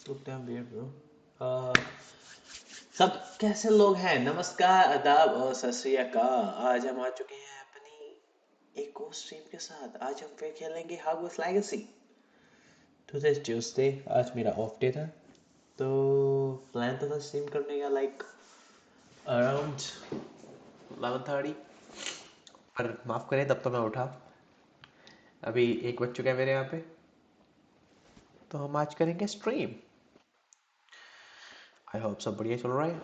look damn weird, bro. सब कैसे लोग हैं? नमस्कार, आदाब और सत श्री अकाल। आज हम आ चुके हैं अपनी एक और स्ट्रीम के साथ। आज हम फिर खेलेंगे Hogwarts Legacy। Today is Tuesday, आज मेरा ऑफ डे था, तो प्लान तो था स्ट्रीम करने का लाइक अराउंड 11:30, पर माफ़ करें तब तो मैं उठा। अभी 1 बज चुका है मेरे यहाँ पे, तो हम आज करेंगे स्ट्रीम। आई होप सब बढ़िया चल रहा है।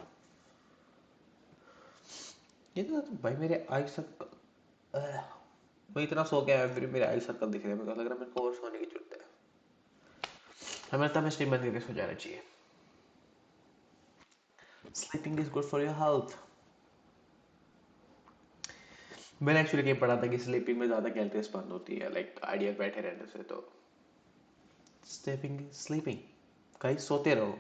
ये तो भाई मेरे आई सर्कल, मैं इतना सो गया है फिर मेरे आई सर्कल दिख रहे हैं। मेरे को लग रहा है मेरे को और सोने की जरूरत है। हमें तो हमें स्ट्रीम बंद करके सो जाना चाहिए। Sleeping is good for your health. मैंने एक्चुअली ये पढ़ा था कि स्लीपिंग में ज़्यादा कैलोरीज बर्न होती है, लाइक आइडियल बैठे रहने से। तो स्लीपिंग स्लीपिंग कहीं सोते रहो।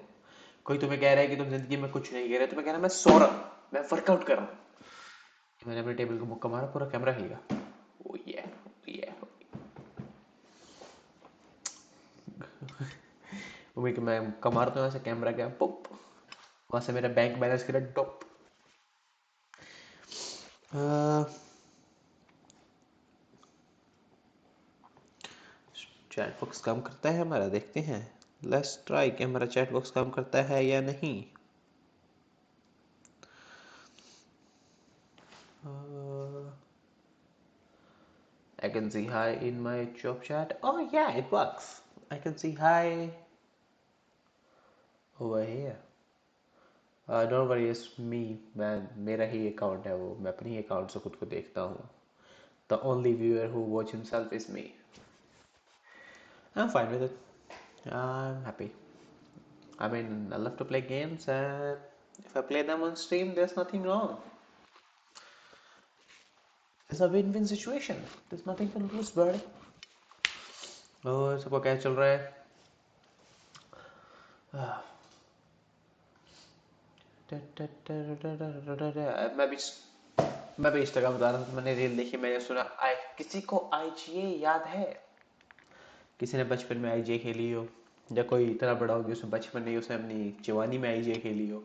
कोई तुम्हें कह रहा है कि तुम जिंदगी में कुछ नहीं कह रहे, तुम्हें कह रहा है मैं सो रहा हूँ, मैं वर्कआउट कर रहा हूँ। मैंने अपने टेबल को मुक्का मारा, पूरा कैमरा हिल गया। ओ ये ये उम्मीद कि मैं मुक्का मारता हूँ, ऐसे कैमरा गया पुप, वहां से मेरा बैंक बैलेंस गिरा टॉप। चैट बॉक्स काम करता है हमारा, देखते हैं। लेट्स ट्राई कि हमारा चैट बॉक्स काम करता है या नहीं। I can see hi in my job chat. Oh yeah, it works. I can see hi over here. Don't worry, it's me. मैं मेरा ही अकाउंट है वो, मैं अपनी अकाउंट से खुद को देखता हूँ। The only viewer who watch himself is me. I'm fine with it. I'm happy. I mean, I love to play games, and if I play them on stream, there's nothing wrong. It's a win-win situation. There's nothing to lose, buddy. और सबको क्या चल रहा है? मैं भी Instagram बता रहा था, मैंने रील देखी, मैंने सुना किसी को आईजीए याद है? किसी ने बचपन में आईजीए खेली हो, या कोई इतना बड़ा हो कि उसने बचपन नहीं, उसने अपनी जवानी में आईजीए खेली हो।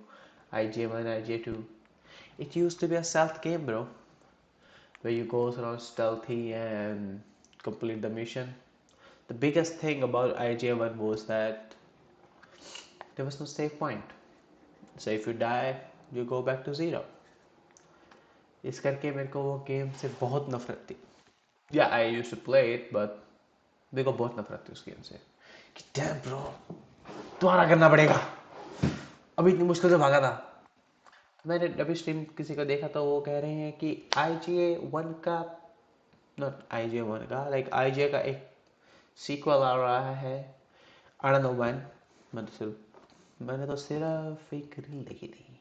IG1, IG2, it used to be a stealth game, bro, where you go around stealthy and complete the mission. The biggest thing about IJ1 was that there was no save point. So if you die, you go back to zero. इस करके मेरे को वो game से बहुत नफरत थी। Yeah, I used to play it, but मेरे को बहुत नफरत थी उस गेम से। कि damn bro, दोबारा करना पड़ेगा, अभी इतनी मुश्किल से भागा था। मैंने अभी स्ट्रीम किसी का देखा तो वो कह रहे हैं कि IJ1 का, नॉट IJ1 का, लाइक IJ का एक सीक्वल आ रहा है। I don't know when. मैंने तो सिर्फ एक रील देखी थी।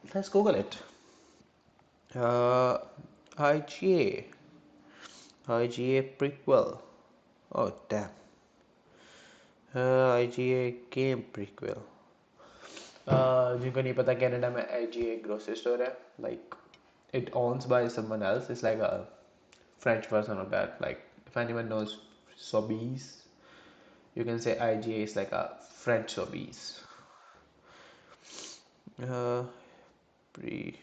Let's Google it. Uh, IGA. IGA prequel. Oh damn. IGA game prequel. जिनको नहीं पता, कनाडा में IGA ग्रोसरी स्टोर है. Like it owns by someone else. It's like a French version of that. Like if anyone knows Sobeys, you can say IGA is like a French Sobeys. Prequel.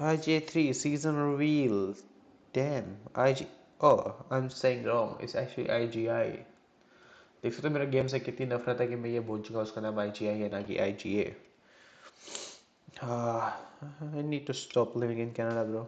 IJ3 season reveal. Damn, IG. Oh, I'm saying wrong. It's actually IGI. देख सकते हो मेरा game से कितनी नफरत है कि मैं ये बोल चुका उसका नाम IGI है ना कि IGA. I need to stop living in Canada, bro.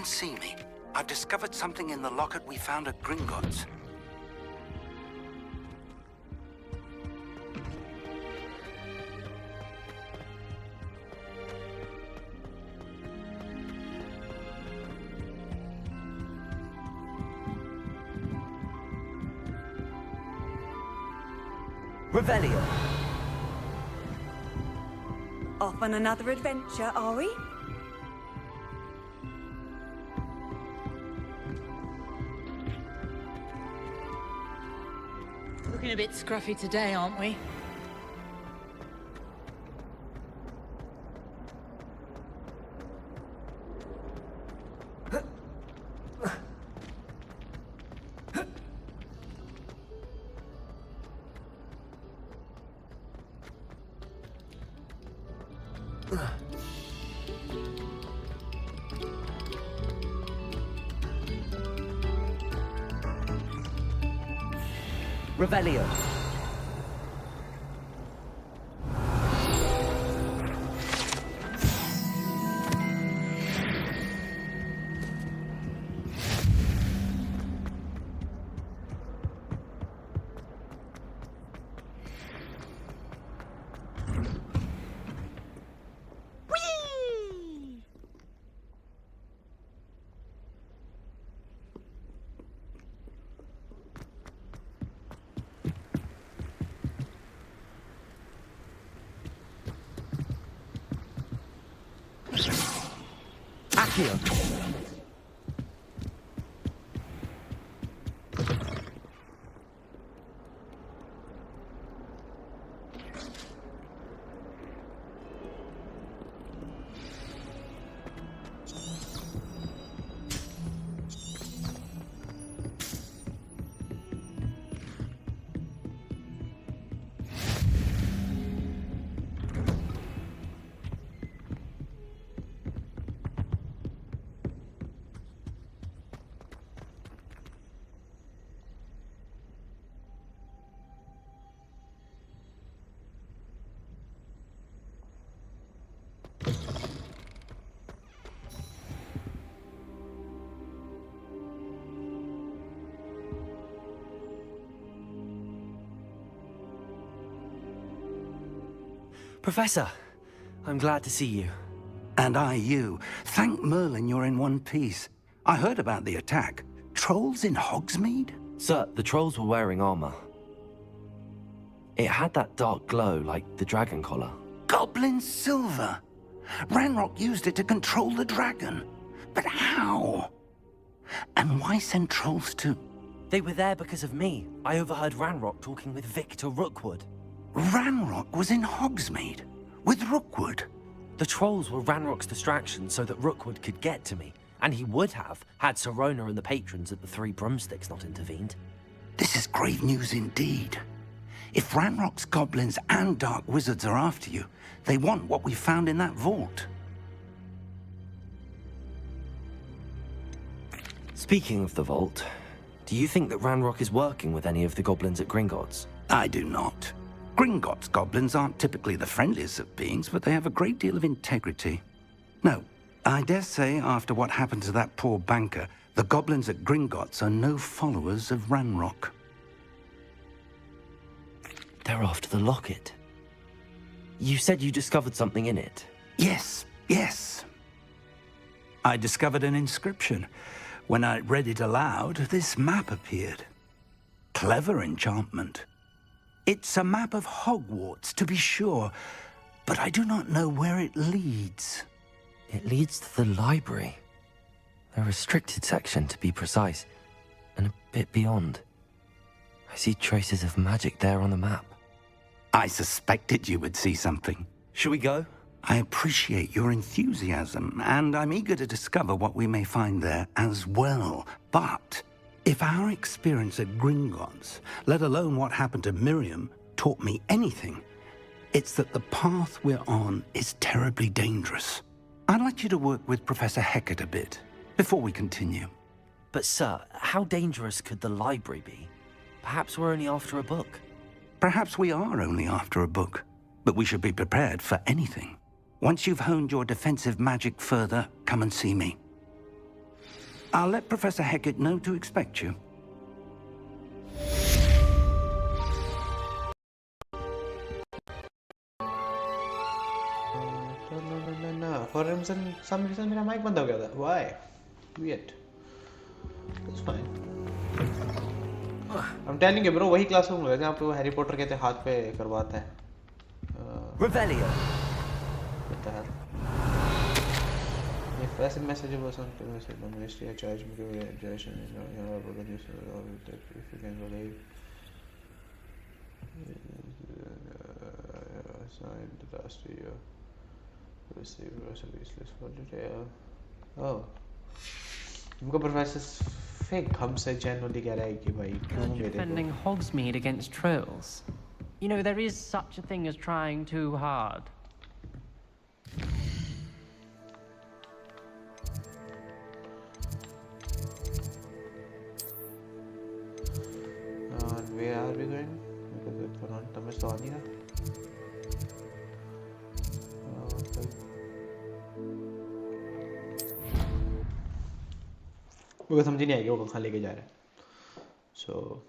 see me. I've discovered something in the locket we found at Gringotts. Revelio. Off on another adventure, are we? Looking a bit scruffy today, aren't we? Revelio. Accio. Professor, I'm glad to see you. And I you. Thank Merlin you're in one piece. I heard about the attack. Trolls in Hogsmeade? Sir, the trolls were wearing armor. It had that dark glow like the dragon collar. Goblin silver! Ranrock used it to control the dragon. But how? And why send trolls to... They were there because of me. I overheard Ranrock talking with Victor Rookwood. Ranrock was in Hogsmeade? With Rookwood? The trolls were Ranrock's distraction so that Rookwood could get to me. And he would have, had Sirona and the patrons at the Three Broomsticks not intervened. This is grave news indeed. If Ranrock's goblins and dark wizards are after you, they want what we found in that vault. Speaking of the vault, do you think that Ranrock is working with any of the goblins at Gringotts? I do not. Gringotts goblins aren't typically the friendliest of beings, but they have a great deal of integrity. No, I dare say after what happened to that poor banker, the goblins at Gringotts are no followers of Ranrock. They're after the locket. You said you discovered something in it. Yes. I discovered an inscription. When I read it aloud, this map appeared. Clever enchantment. It's a map of Hogwarts, to be sure, but I do not know where it leads. It leads to the library. A restricted section, to be precise, and a bit beyond. I see traces of magic there on the map. I suspected you would see something. Shall we go? I appreciate your enthusiasm, and I'm eager to discover what we may find there as well. But if our experience at Gringotts, let alone what happened to Miriam, taught me anything, it's that the path we're on is terribly dangerous. I'd like you to work with Professor Hecat a bit before we continue. But sir, how dangerous could the library be? Perhaps we're only after a book. Perhaps we are only after a book, but we should be prepared for anything. Once you've honed your defensive magic further, come and see me. I'll let Professor Hecat know to expect you. No. For some reason मेरा mic बंद हो गया था. Why? Weird. That's fine. I'm telling you, bro. वही classroom लगा जहाँ पे वो हैरी पॉटर कहते हाथ पे करवाता है. Revelio. What the hell? If a message was on the message, the ministry charge me with injection in your if you can believe. Signed the last year. Receive useless for detail. Oh. उनको professor fake हमसे genuinely कह रहा है कि भाई क्यों मेरे defending Hogsmeade against trolls. You know, there is such a thing as trying too hard. And where are we going? Because it's not the mess on here. मुझे समझ नहीं आएगा वो कहाँ लेके जा रहा है. So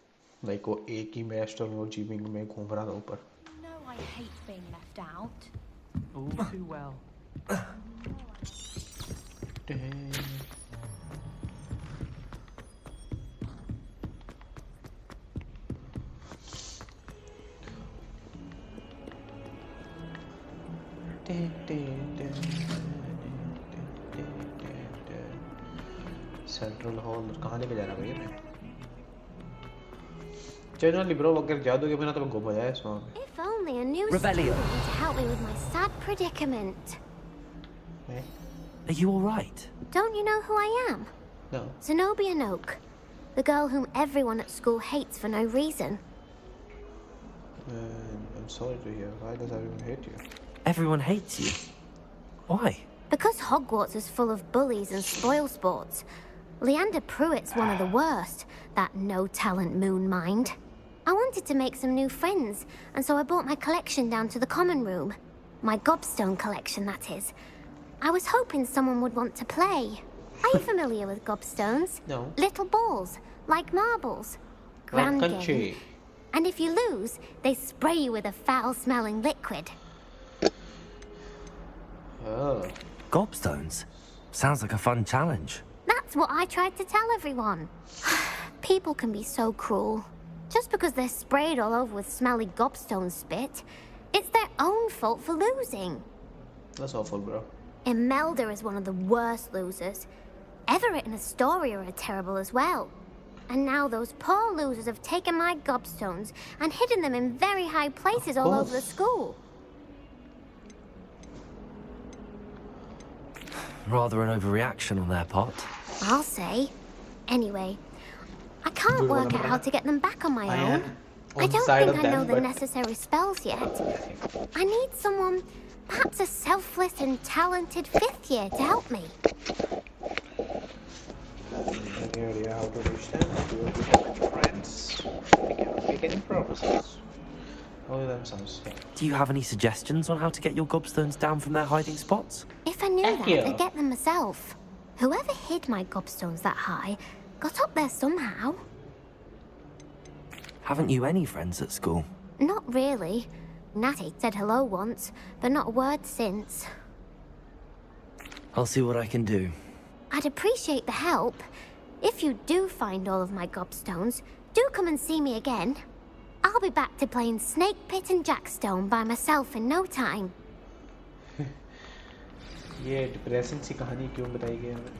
like वो एक ही मैच और वो जीविंग में घूम रहा था ऊपर. No, I hate being left out. All too well. Central hall कहाँ लेके जा रहा है भैया मैं? जनरली ब्रो अगर जादू के बिना तो मैं गुम हो जाए इस वहाँ में. If only a new Revelio. student to help me with my sad predicament. Are you all right? Don't you know who I am? No. Zenobia Noak, the girl whom everyone at school hates for no reason. I'm sorry to hear. Why does everyone hate you? Everyone hates you. Why? Because Hogwarts is full of bullies and spoil sports. Leander Pruitt's one of the worst, that no-talent moon mind. I wanted to make some new friends, and so I brought my collection down to the common room. My gobstone collection, that is. I was hoping someone would want to play. Are you familiar with gobstones? No. Little balls, like marbles. Like Grand country. game. And if you lose, they spray you with a foul-smelling liquid. Oh. Gobstones? Sounds like a fun challenge. That's what I tried to tell everyone. People can be so cruel. Just because they're sprayed all over with smelly gobstone spit, it's their own fault for losing. That's awful, bro. Imelda is one of the worst losers. Everett and Astoria are terrible as well. And now those poor losers have taken my gobstones and hidden them in very high places all over the school. Rather an overreaction on their part. I'll say. Anyway, I can't work out how to get them back on my own. I don't think I know the necessary spells yet. I need someone, perhaps a selfless and talented fifth year to help me. Any idea how to reach them? You will be having friends. We cannot make any promises. All of them sounds. Do you have any suggestions on how to get your gobstones down from their hiding spots? If I knew Heck that, yeah. I'd get them myself. Whoever hid my gobstones that high got up there somehow. Haven't you any friends at school? Not really. Natty said hello once, but not a word since. I'll see what I can do. I'd appreciate the help. If you do find all of my gobstones, do come and see me again. I'll be back to playing Snake Pit and Jackstone by myself in no time. ये depressing सी कहानी क्यों बताई गई हमें?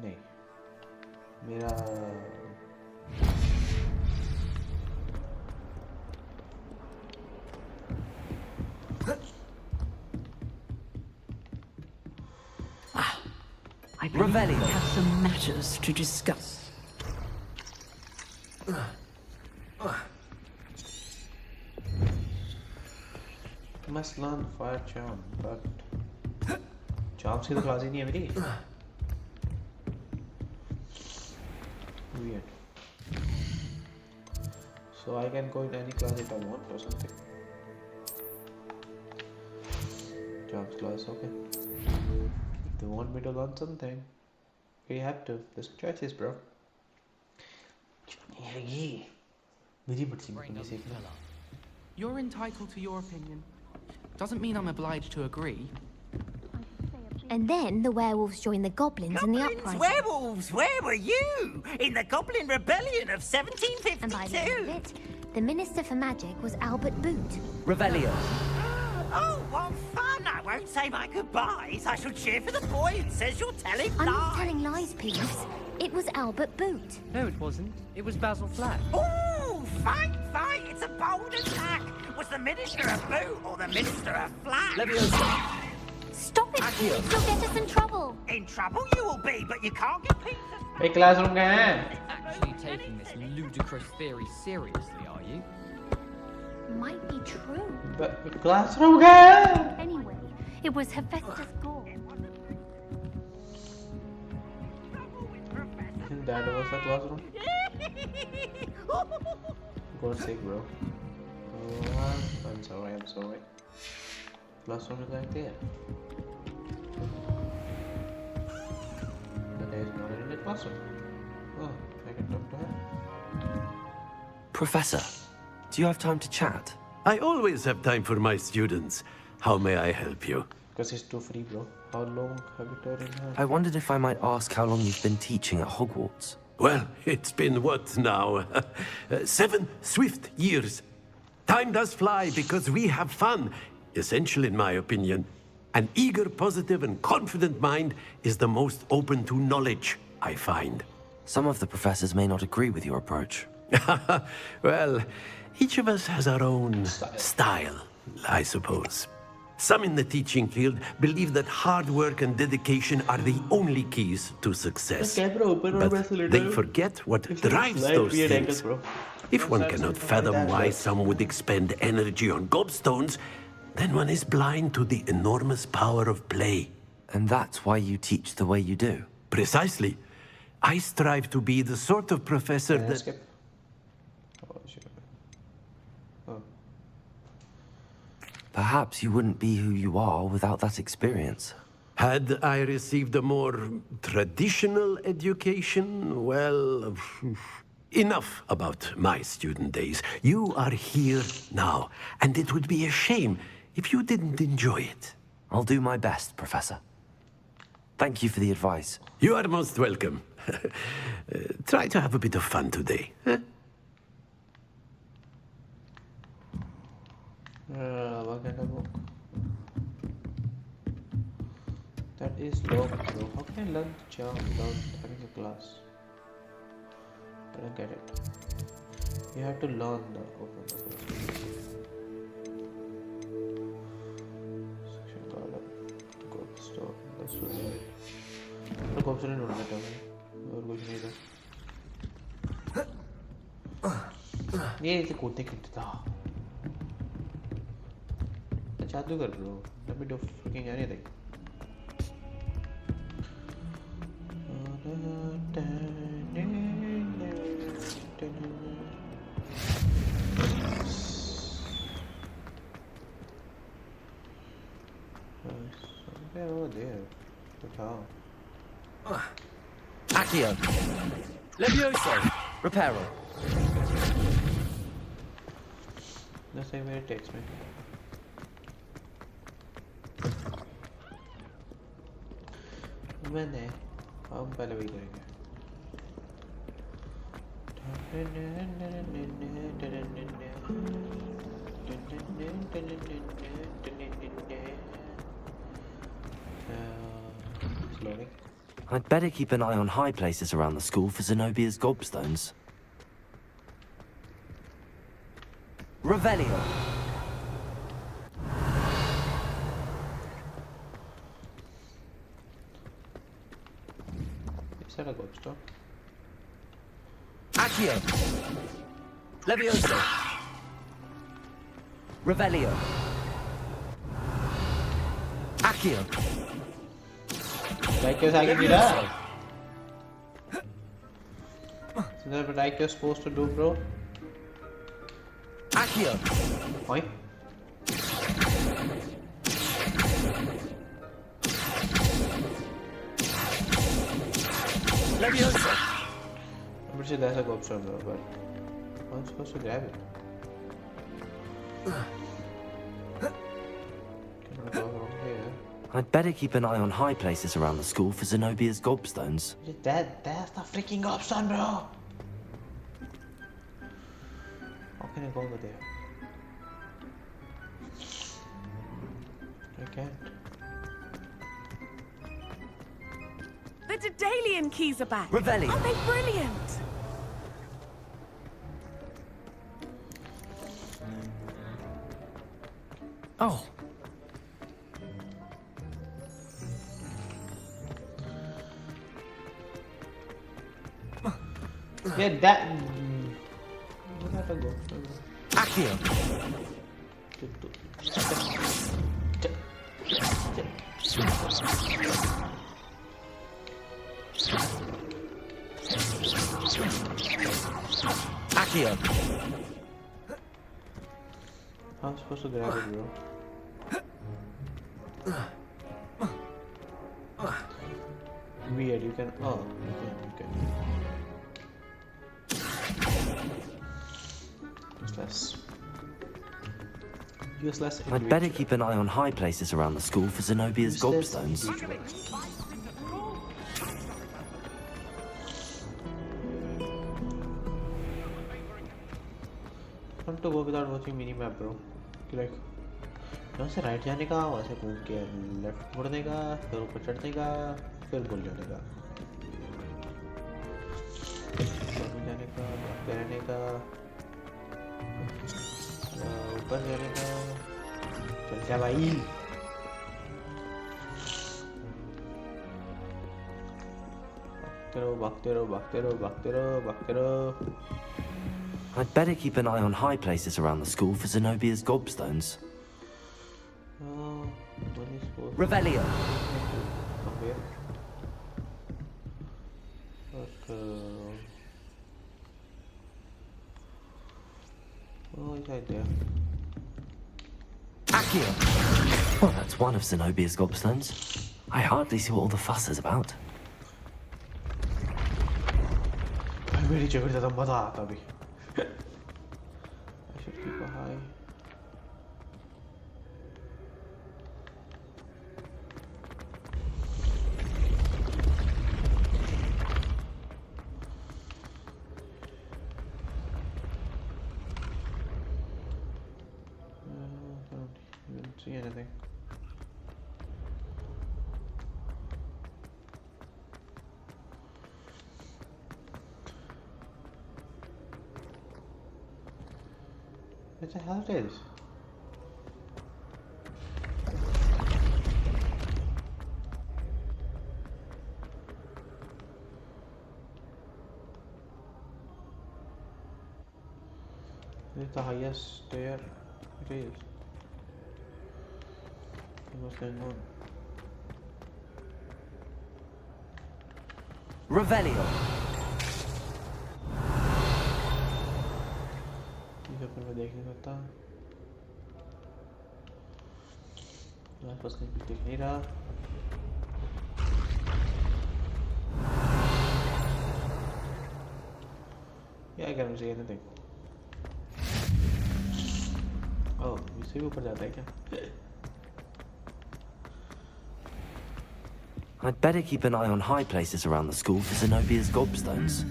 नहीं मेरा I believe we Revelio. have some matters to discuss. must learn fire charm, but charm से तो क्लास ही नहीं है मेरी. Weird. So I can go in any class if I want or something. Charms class, okay. If they want me to learn something, you have to. There's choices, bro. ये मेरी मर्जी में नहीं सीखना. You're entitled to your opinion. Doesn't mean I'm obliged to agree. And then the werewolves joined the goblins in the Goblins, uprising. werewolves, where were you? In the Goblin Rebellion of And by the end of 1752. it, the Minister for Magic was Albert Boot. Revelio. Oh, what fun! I won't say my goodbyes. I shall cheer for the boy who says you're telling I'm not lies. telling lies, Peeves. It was Albert Boot. No, it wasn't. It was Basil Flack. Oh, fight! It's a bold attack. Was the Minister a boot or the Minister a flag? Leviosa. Stop it, Peeves. You'll get us in trouble. In trouble you will be, but you can't get pieces. एक classroom गए हैं. Actually taking this ludicrous theory seriously, are you? Might be true. Classroom गए हैं. Anyway, it was Hephaestus Gore. That was a classroom. God's sake, bro. Oh, I'm sorry. Classroom is right there. But there is no one in the classroom. Oh, I can talk to her. Professor, do you have time to chat? I always have time for my students. How may I help you? Because it's too free, bro. How long have you taught in her? I wondered if I might ask how long you've been teaching at Hogwarts. Well, it's been what now? 7 swift years. Time does fly because we have fun. Essential in my opinion. An eager, positive and confident mind is the most open to knowledge, I find. Some of the professors may not agree with your approach. Well, each of us has our own style, I suppose. Some in the teaching field believe that hard work and dedication are the only keys to success. But they forget what drives those things. If one cannot fathom why some would expend energy on gobstones, then one is blind to the enormous power of play. And that's why you teach the way you do. Precisely. I strive to be the sort of professor that... Skip. Oh, shit. Oh. Perhaps you wouldn't be who you are without that experience. Had I received a more traditional education, well, enough about my student days. You are here now, and it would be a shame if you didn't enjoy it. I'll do my best, Professor. Thank you for the advice. You are most welcome. Try to have a bit of fun today. Huh? What kind of book? That is locked, bro. How can I learn the charm without having a class? I don't get it. You have to learn the open the class. Section garden. Gobstone. That's what I need. तो gobstone ढूंढना था मैं और कुछ नहीं था ये इसे कूदते कूदते था जादू कर bro let me do fucking anything somewhere over there but how Accio. Levioso. Reparo. let's say where it takes me मैंने हम पहले वही करेंगे Slowly. I'd better keep an eye on high places around the school for Zenobia's gobstones. Revelio. Is that a gobstone? Accio. Levioso. Revelio. Accio. Like you're saying, Gira. So that's what like you're supposed to do, bro. Accio. Oi. Leviosa! I'm pretty sure that's a gobstone though, but I'm supposed to grab it. Can I go from here? I'd better keep an eye on high places around the school for Zenobia's gobstones. That's the freaking gobstone, bro! How can I go over there? I can't. The Daedalian keys are back. Revelio. Aren't they brilliant? Oh, Yeah, that. Where did I go? Accio! Accio! How am I supposed to grab it, bro? Weird, you can. Oh, you can. Useless. I'd better keep an eye on high places around the school for Zenobia's gobstones. Want to go without watching mini map, bro. Like, यहाँ से right जाने का, वहाँ से घूम के left मुड़ने का, फिर ऊपर चढ़ने का, फिर भूल जाने का, जाने का, रहने का, ऊपर जाने का, चल जा भाई. भागते रहो. I'd better keep an eye on high places around the school for Zenobia's gobstones. Oh, what is supposed Revelio! From where? Oh, it's right there. Accio! Well, that's one of Zenobia's gobstones. I hardly see what all the fuss is about. मेरी जगह ज़्यादा मज़ा आता अभी. I should keep a high. I don't even see anything. What the hell it is? This is the highest stair. It is. What's going on? Revelio! मैं देख नहीं सकता. मेरे पास कहीं कुछ दिख नहीं रहा. Yeah, I can't see anything. Oh, इससे भी ऊपर जाता है क्या? I'd better keep an eye on high places around the school for Zenobia's gobstones.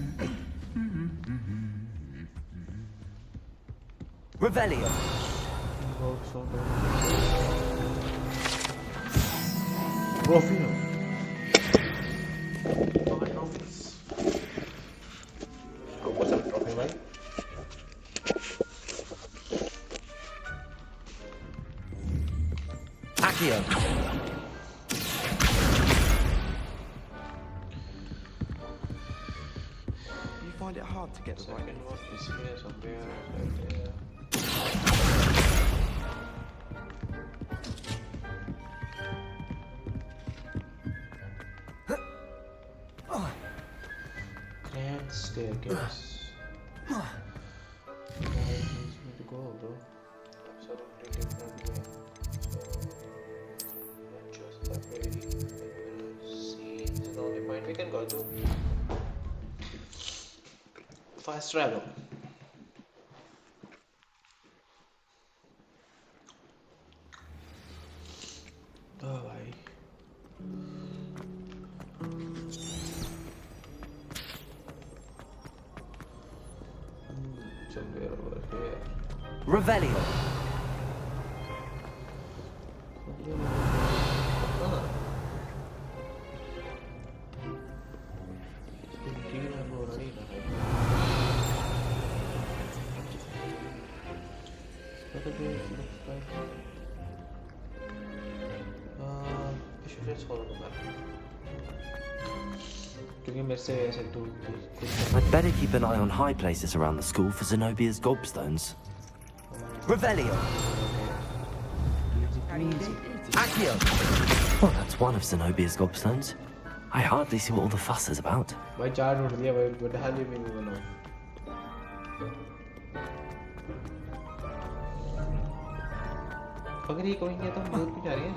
Revelio! Rufino. Trophies. Oh, what's up, trophy, right? Accio! You find it hard to get the right Second one is here somewhere, right there. Grand staircase. Where needs me to go, bro? Absolutely different way. So, not just that way. See, this is the only point we can go to. Fast travel. ओ भाई Revelio. क्योंकि मेरे से ऐसे दूर I'd better keep an eye on high places around the school for Zenobia's gobstones. Revelio. Accio. Well, that's one of Zenobia's gobstones. I hardly see what all the fuss is about. भाई चार ढूंढ दिया भाई बढ़ा ले भी नहीं बोला अगर ये कहेंगे तो हम दूर भी जा रहे हैं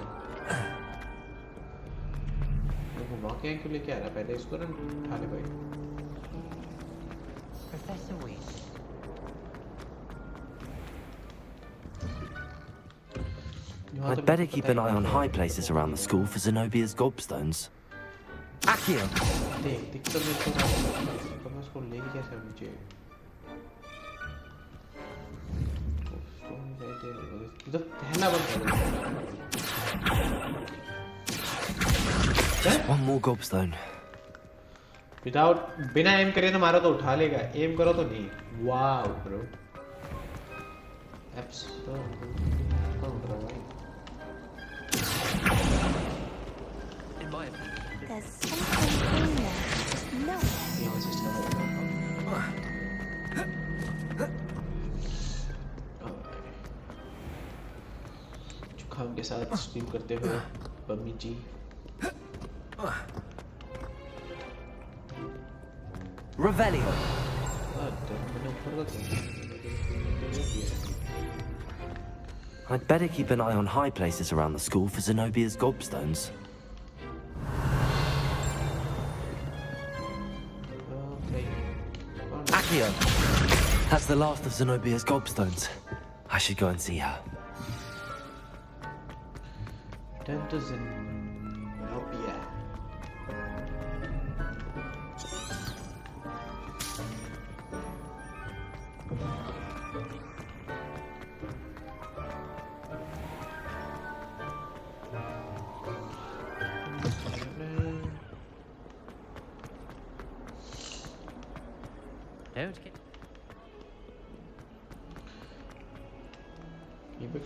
देखो वाकई क्यों लेके आ रहा पहले इसको ना उठा ले भाई Professor Weasley. I'd better keep an eye on high places around the school for Zenobia's gobstones. Accio. देख दिक्कत इसको मैं उसको लेके कैसे नीचे तो पहला बंद Just one more gobstone. Without बिना एम करे तो मारो तो उठा लेगा एम करो तो नहीं वाओ ब्रो एप्स तो कौन कर रहा है There's something in there. No. ये असिस्ट कर रहा है जुकाम के साथ स्ट्रीम करते हुए बम्मी जी Revelio. I'd better keep an eye on high places around the school for Zenobia's gobstones. Accio. That's the last of Zenobia's gobstones. I should go and see her. Turn to Zenobia.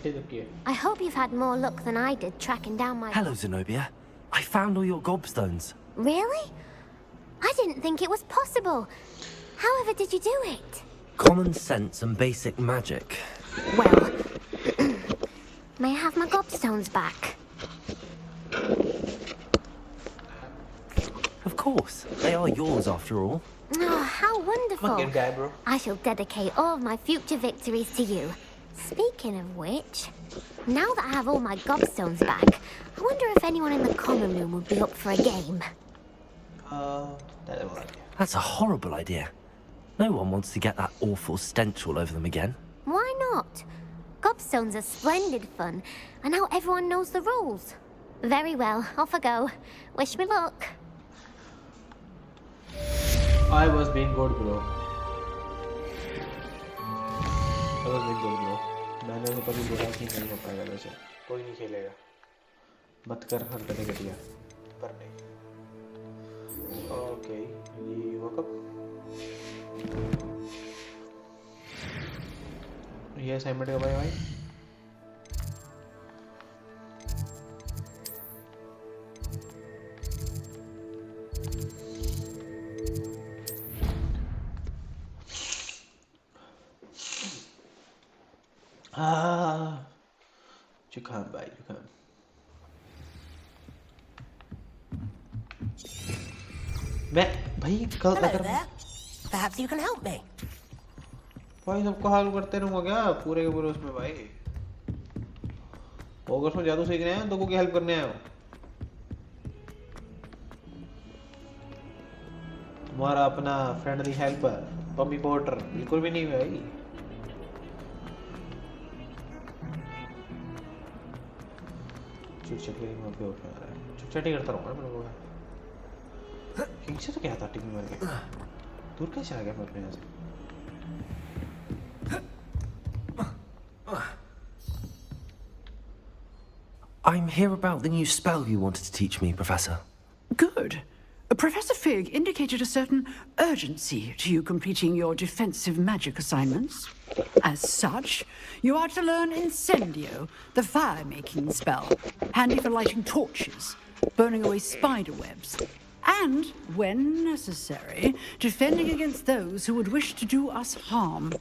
Don't get... I hope you've had more luck than I did tracking down my... Hello, Zenobia. I found all your gobstones. Really? I didn't think it was possible. However did you do it? Common sense and basic magic. Well, may I have my gobstones back? Of course. They are yours after all. Oh, how wonderful. Good guy, bro. I shall dedicate all of my future victories to you. Speaking of which, now that I have all my gobstones back, I wonder if anyone in the common room would be up for a game. That's a horrible idea. No one wants to get that awful stench all over them again. Why not? Gobstones are splendid fun, and now everyone knows the rules. Very well, off I go. Wish me luck. I was being good, bro. I was being good, bro. मैंने तो कभी बोला कि नहीं हो पाएगा वैसे कोई नहीं खेलेगा मत कर हरकतें घटिया पर नहीं ओके ये वकअप ये असाइनमेंट का भाई जुकाम भाई जुकाम मैं भाई कल अगर Perhaps you can help me. भाई सबको हाल करते रहूंगा क्या पूरे के पूरे उसमें भाई हॉगवर्ट्स में जादू सीखने आए तो को की हेल्प करने आए हो तुम्हारा अपना फ्रेंडली हेल्पर टॉमी पॉटर बिल्कुल भी नहीं भाई। चुटचटी वहाँ पे हो क्या रहा है? चुटचटी करता रहूँगा मैं लोगों का। किंग से तो क्या था टीवी मार के? दूर कैसे आ गया मैं अपने यहाँ से? I'm here about the new spell you wanted to teach me, Professor. Good. Professor Fig indicated a certain urgency to you completing your defensive magic assignments. As such, you are to learn Incendio, the fire-making spell, handy for lighting torches, burning away spider webs, and, when necessary, defending against those who would wish to do us harm.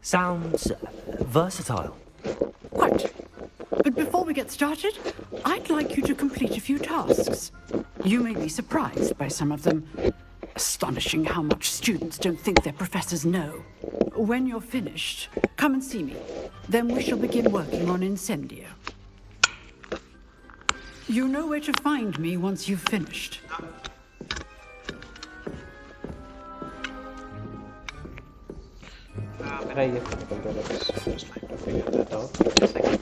Sounds versatile. Quite. But before we get started, I'd like you to complete a few tasks. You may be surprised by some of them. Astonishing how much students don't think their professors know. When you're finished, come and see me. Then we shall begin working on Incendio. You know where to find me once you've finished. मेरा ये first time to figure that out. Wait a second.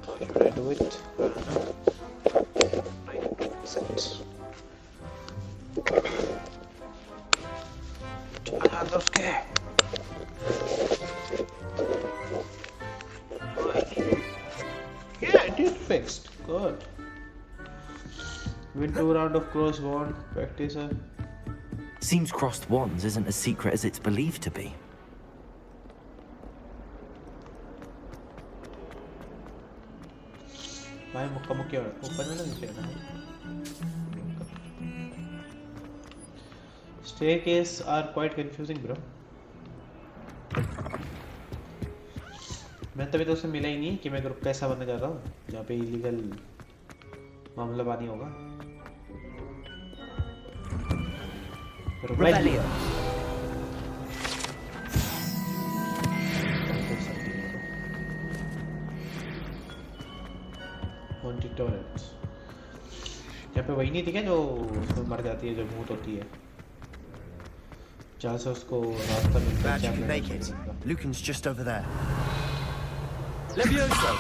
How do I do it? Right. Okay. Yeah, it is fixed. Good. Win 2 round of cross bond. Practice. Seems crossed wands isn't as secret as it's believed to be. भाई मुक्का मुक्की ऊपर में नहीं फेंकना। Staircases are quite confusing, bro. मैं तभी तो उससे मिला ही नहीं कि मैं ग्रुप का ऐसा बनने जा रहा हूँ जहाँ पे इलीगल मामला बानी होगा। Rebellion. Haunted torrents. यहाँ पे वही नहीं थी क्या जो उसमें मर जाती है जो भूत होती है जहाँ से उसको रास्ता मिलता है? Glad you can make it. Lucan's just over there. Levioso.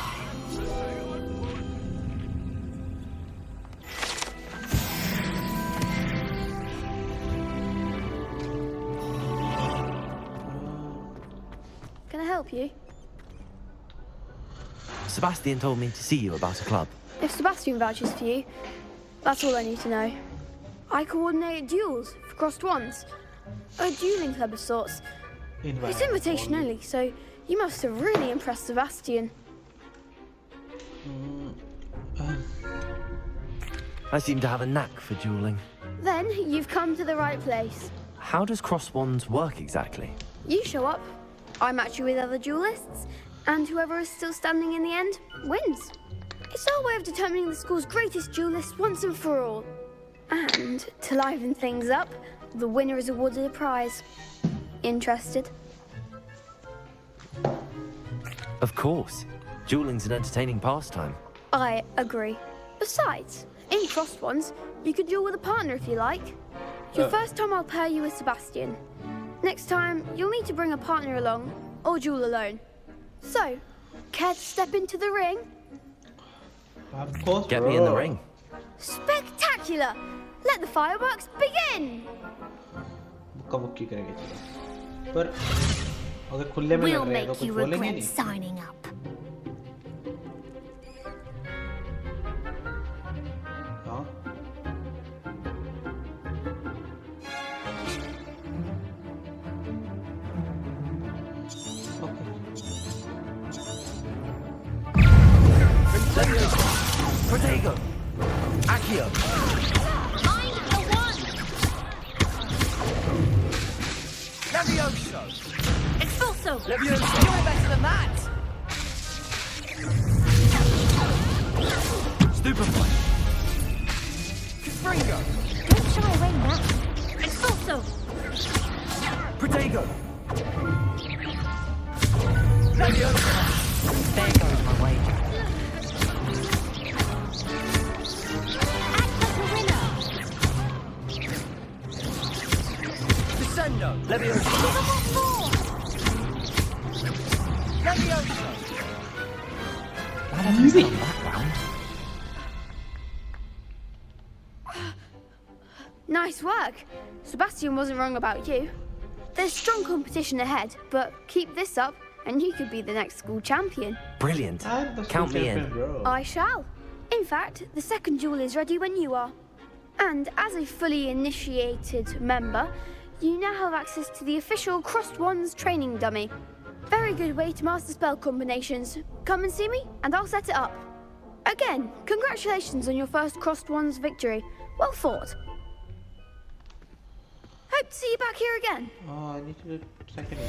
Can I help you? Sebastian told me to see you about a club. If Sebastian vouches for you, that's all I need to know. I coordinate duels for crossed wands. A dueling club of sorts. It's invitation only, so you must have really impressed Sebastian. I seem to have a knack for dueling. Then you've come to the right place. How does cross wands work exactly? You show up, I match you with other duelists, and whoever is still standing in the end wins. It's our way of determining the school's greatest duelist once and for all. And to liven things up, the winner is awarded a prize. Interested? Of course. Dueling's an entertaining pastime. I agree. Besides, in crossed ones, you could duel with a partner if you like. Your first time I'll pair you with Sebastian. Next time, you'll need to bring a partner along, or duel alone. So, care to step into the ring? Of course, Get me in the ring. Spectacular! Let the fireworks begin! मुक्का मुक्की करेंगे चलो। पर अगर खुले में लग रहे हैं तो कुछ बोलेंगे नहीं। Signing up. हाँ। Protego. Accio. Mind the one! Levioso. Expulso! Levioso. You're better than that. Stupefy. Confringo. Don't shy away now. Expulso! Protego. Levioso. There goes my wager. Act like a winner! Innuendo! Leviosa! Leviosa! Easy. Nice work. Sebastian wasn't wrong about you. There's strong competition ahead, but keep this up and you could be the next school champion. Brilliant. Count me in. I shall. In fact, the second duel is ready when you are. And as a fully initiated member, you now have access to the official Crossed Wands training dummy. Very good way to master spell combinations. Come and see me, and I'll set it up. Again, congratulations on your first Crossed Wands victory. Well fought. Hope to see you back here again. Oh, I need to do second.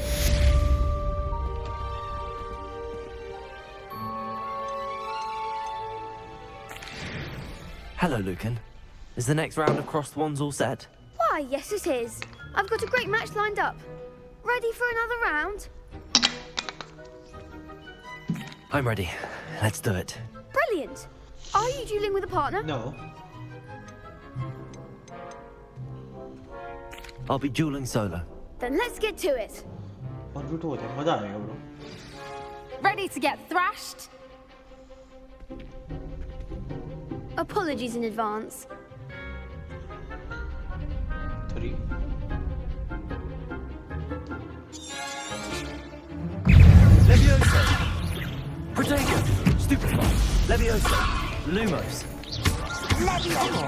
Hello, Lucan. Is the next round of Crossed Wands all set? Why, yes it is. I've got a great match lined up. Ready for another round? I'm ready. Let's do it. Brilliant. Are you dueling with a partner? No. I'll be dueling solo. Then let's get to it. मजा आएगा bro. Ready to get thrashed? Apologies in advance. 3. Leviosa! Protego! Stupefy! Leviosa! Lumos! Leviosa!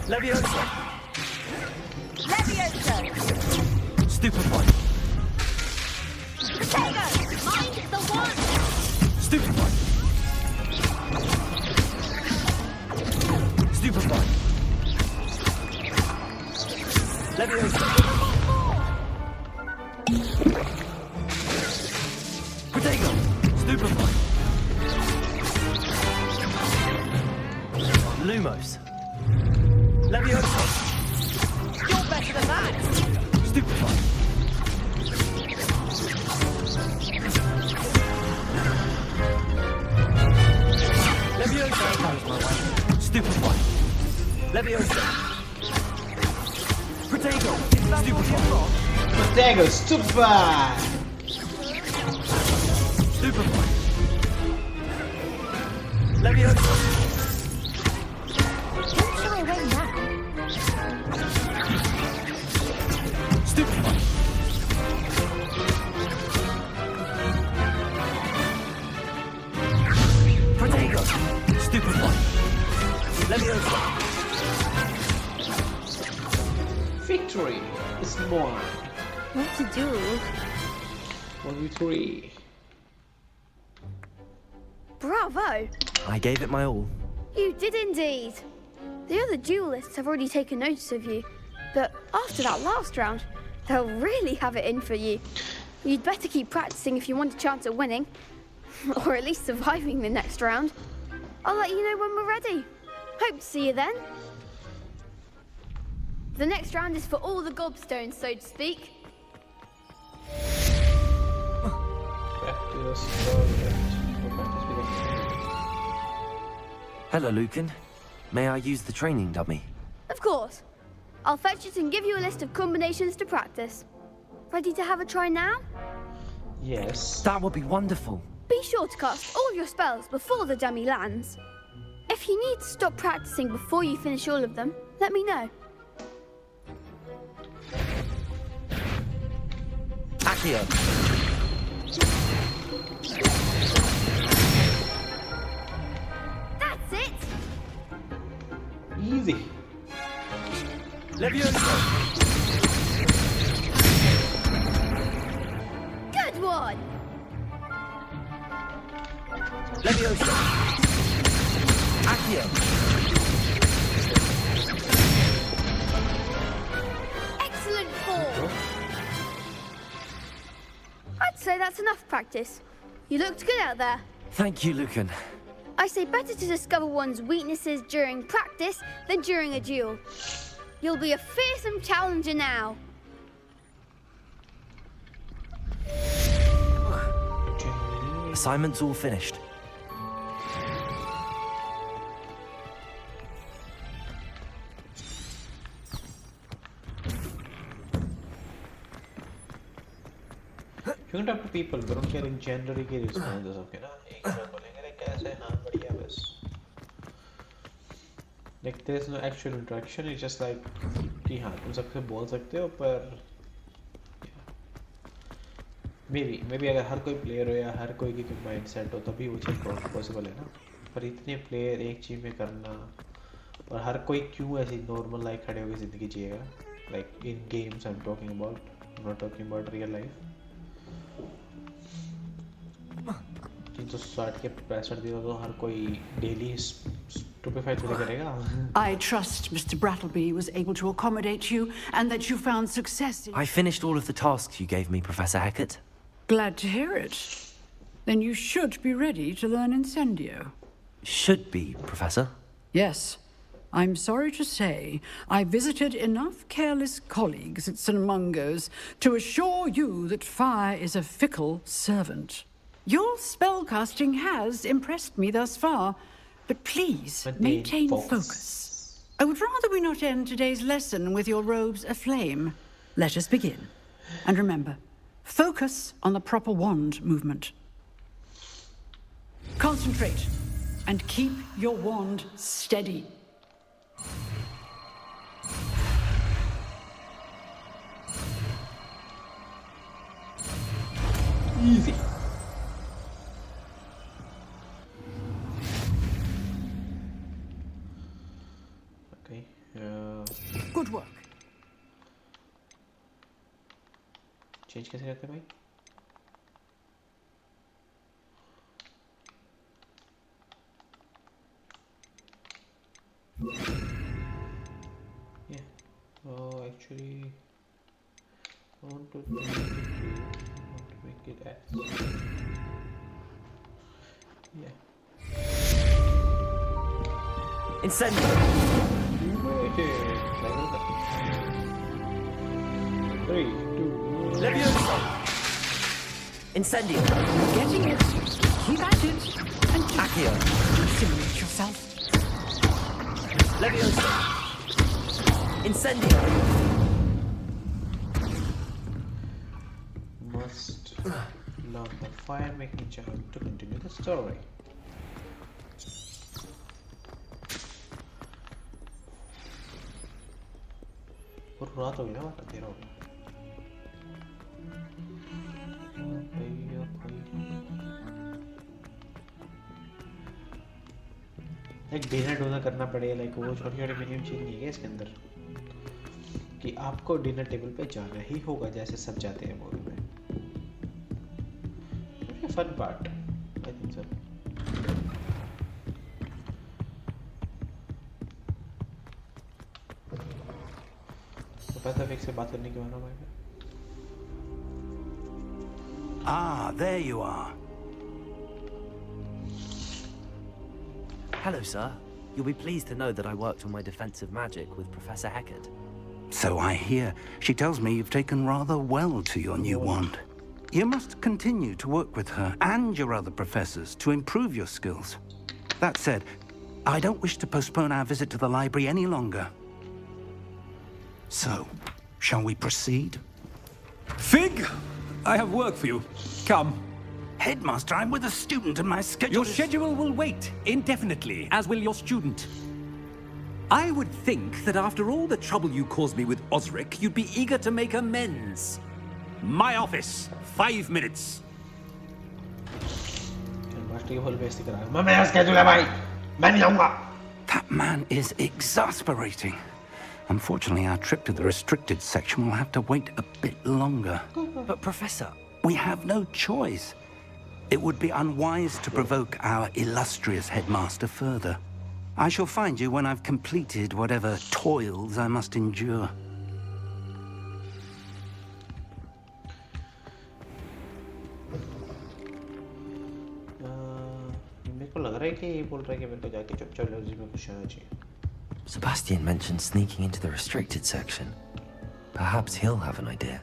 Leviosa! Leviosa! Stupefy! Protego! Mind the one! Stupefy! Stupefy! Leviosa! Protego! Stupefy! Lumos! Leviosa! You're better than that! Stupefy! Leviosa! Stupefy! Leviosa! Protego! Stupefy! Protego! Stupefy! Stupefy! Leviosa! Don't shy away now. Stupefy! Protego! Stupefy! Leviosa! Victory is more. What to do? 1v3. Bravo! I gave it my all. You did indeed. The other duelists have already taken notice of you, but after that last round, they'll really have it in for you. You'd better keep practicing if you want a chance at winning, or at least surviving the next round. I'll let you know when we're ready. Hope to see you then. The next round is for all the gobstones, so to speak. Hello, Lucan. May I use the training dummy? Of course. I'll fetch it and give you a list of combinations to practice. Ready to have a try now? Yes. That would be wonderful. Be sure to cast all your spells before the dummy lands. If you need to stop practicing before you finish all of them, let me know. Accio! That's it! Easy. Leviosa! Good one! Leviosa! Accio! Excellent form! I'd say that's enough practice. You looked good out there. Thank you, Lucan. I say better to discover one's weaknesses during practice than during a duel. You'll be a fearsome challenger now. Assignment's all finished. You can talk to people, but उनके legendary के responses होंगे ना, एक बार बोलेंगे रे कैसे हाँ बढ़िया बस. Like there's no actual interaction. It's just like कि हाँ तुम सबसे बोल सकते हो पर maybe अगर हर कोई player हो या हर कोई की mindset हो तभी वो चीज़ possible है ना. पर इतने player एक चीज़ में करना और हर कोई क्यों ऐसी normal life खड़े होकर ज़िंदगी जिएगा? Like in games I'm talking about, I'm not talking about real life. तो 60 के 65 दिनों तो हर कोई daily stupefy थोड़ी करेगा. I trust Mr. Brattleby was able to accommodate you and that you found success in... I finished all of the tasks you gave me, Professor Hecat. Glad to hear it. Then you should be ready to learn Incendio. Should be, Professor. Yes. I'm sorry to say, I visited enough careless colleagues at St. Mungo's to assure you that fire is a fickle servant. Your spellcasting has impressed me thus far, but please maintain focus. I would rather we not end today's lesson with your robes aflame. Let us begin. And remember, focus on the proper wand movement. Concentrate and keep your wand steady. Easy. Okay. Good work. Change कैसे करते हैं भाई? Yeah. Oh, actually, I want to make it X. Yeah. Incendio! Three, two, one. Leviosa! Incendio! Getting it. Keep at it. And Accio! simulate yourself. Leviosa! Incendio! Must learn the fire-making charm to continue the story. और रात हो गई ना, अंधेरा हो गया. एक dinner donor करना पड़ेगा, लाइक वो छोटी छोटी मिनिमम चीज नहीं है इसके अंदर कि आपको डिनर टेबल पे जाना ही होगा जैसे सब जाते हैं मूवी में. Fun part I think so. तो पता फिक्स से बात करने के बाद भाई. Ah, there you are. Hello, sir. You'll be pleased to know that I worked on my defensive magic with Professor Hecat. So I hear. She tells me you've taken rather well to your new wand. You must continue to work with her and your other professors to improve your skills. That said, I don't wish to postpone our visit to the library any longer. So, shall we proceed? Fig! I have work for you. Come. Headmaster, I'm with a student and my schedule Your schedule will wait indefinitely, as will your student. I would think that after all the trouble you caused me with Osric, you'd be eager to make amends. My office, 5 minutes. That man is exasperating. Unfortunately, our trip to the restricted section will have to wait a bit longer. But, Professor... We have no choice. It would be unwise to provoke our illustrious headmaster further. I shall find you when I've completed whatever toils I must endure. मेरे को लग रहा है कि ये बोल रहा है कि मेरे को जाके चुपचाप लफ्ज़ में कुछ आना चाहिए. Sebastian mentioned sneaking into the restricted section. Perhaps he'll have an idea.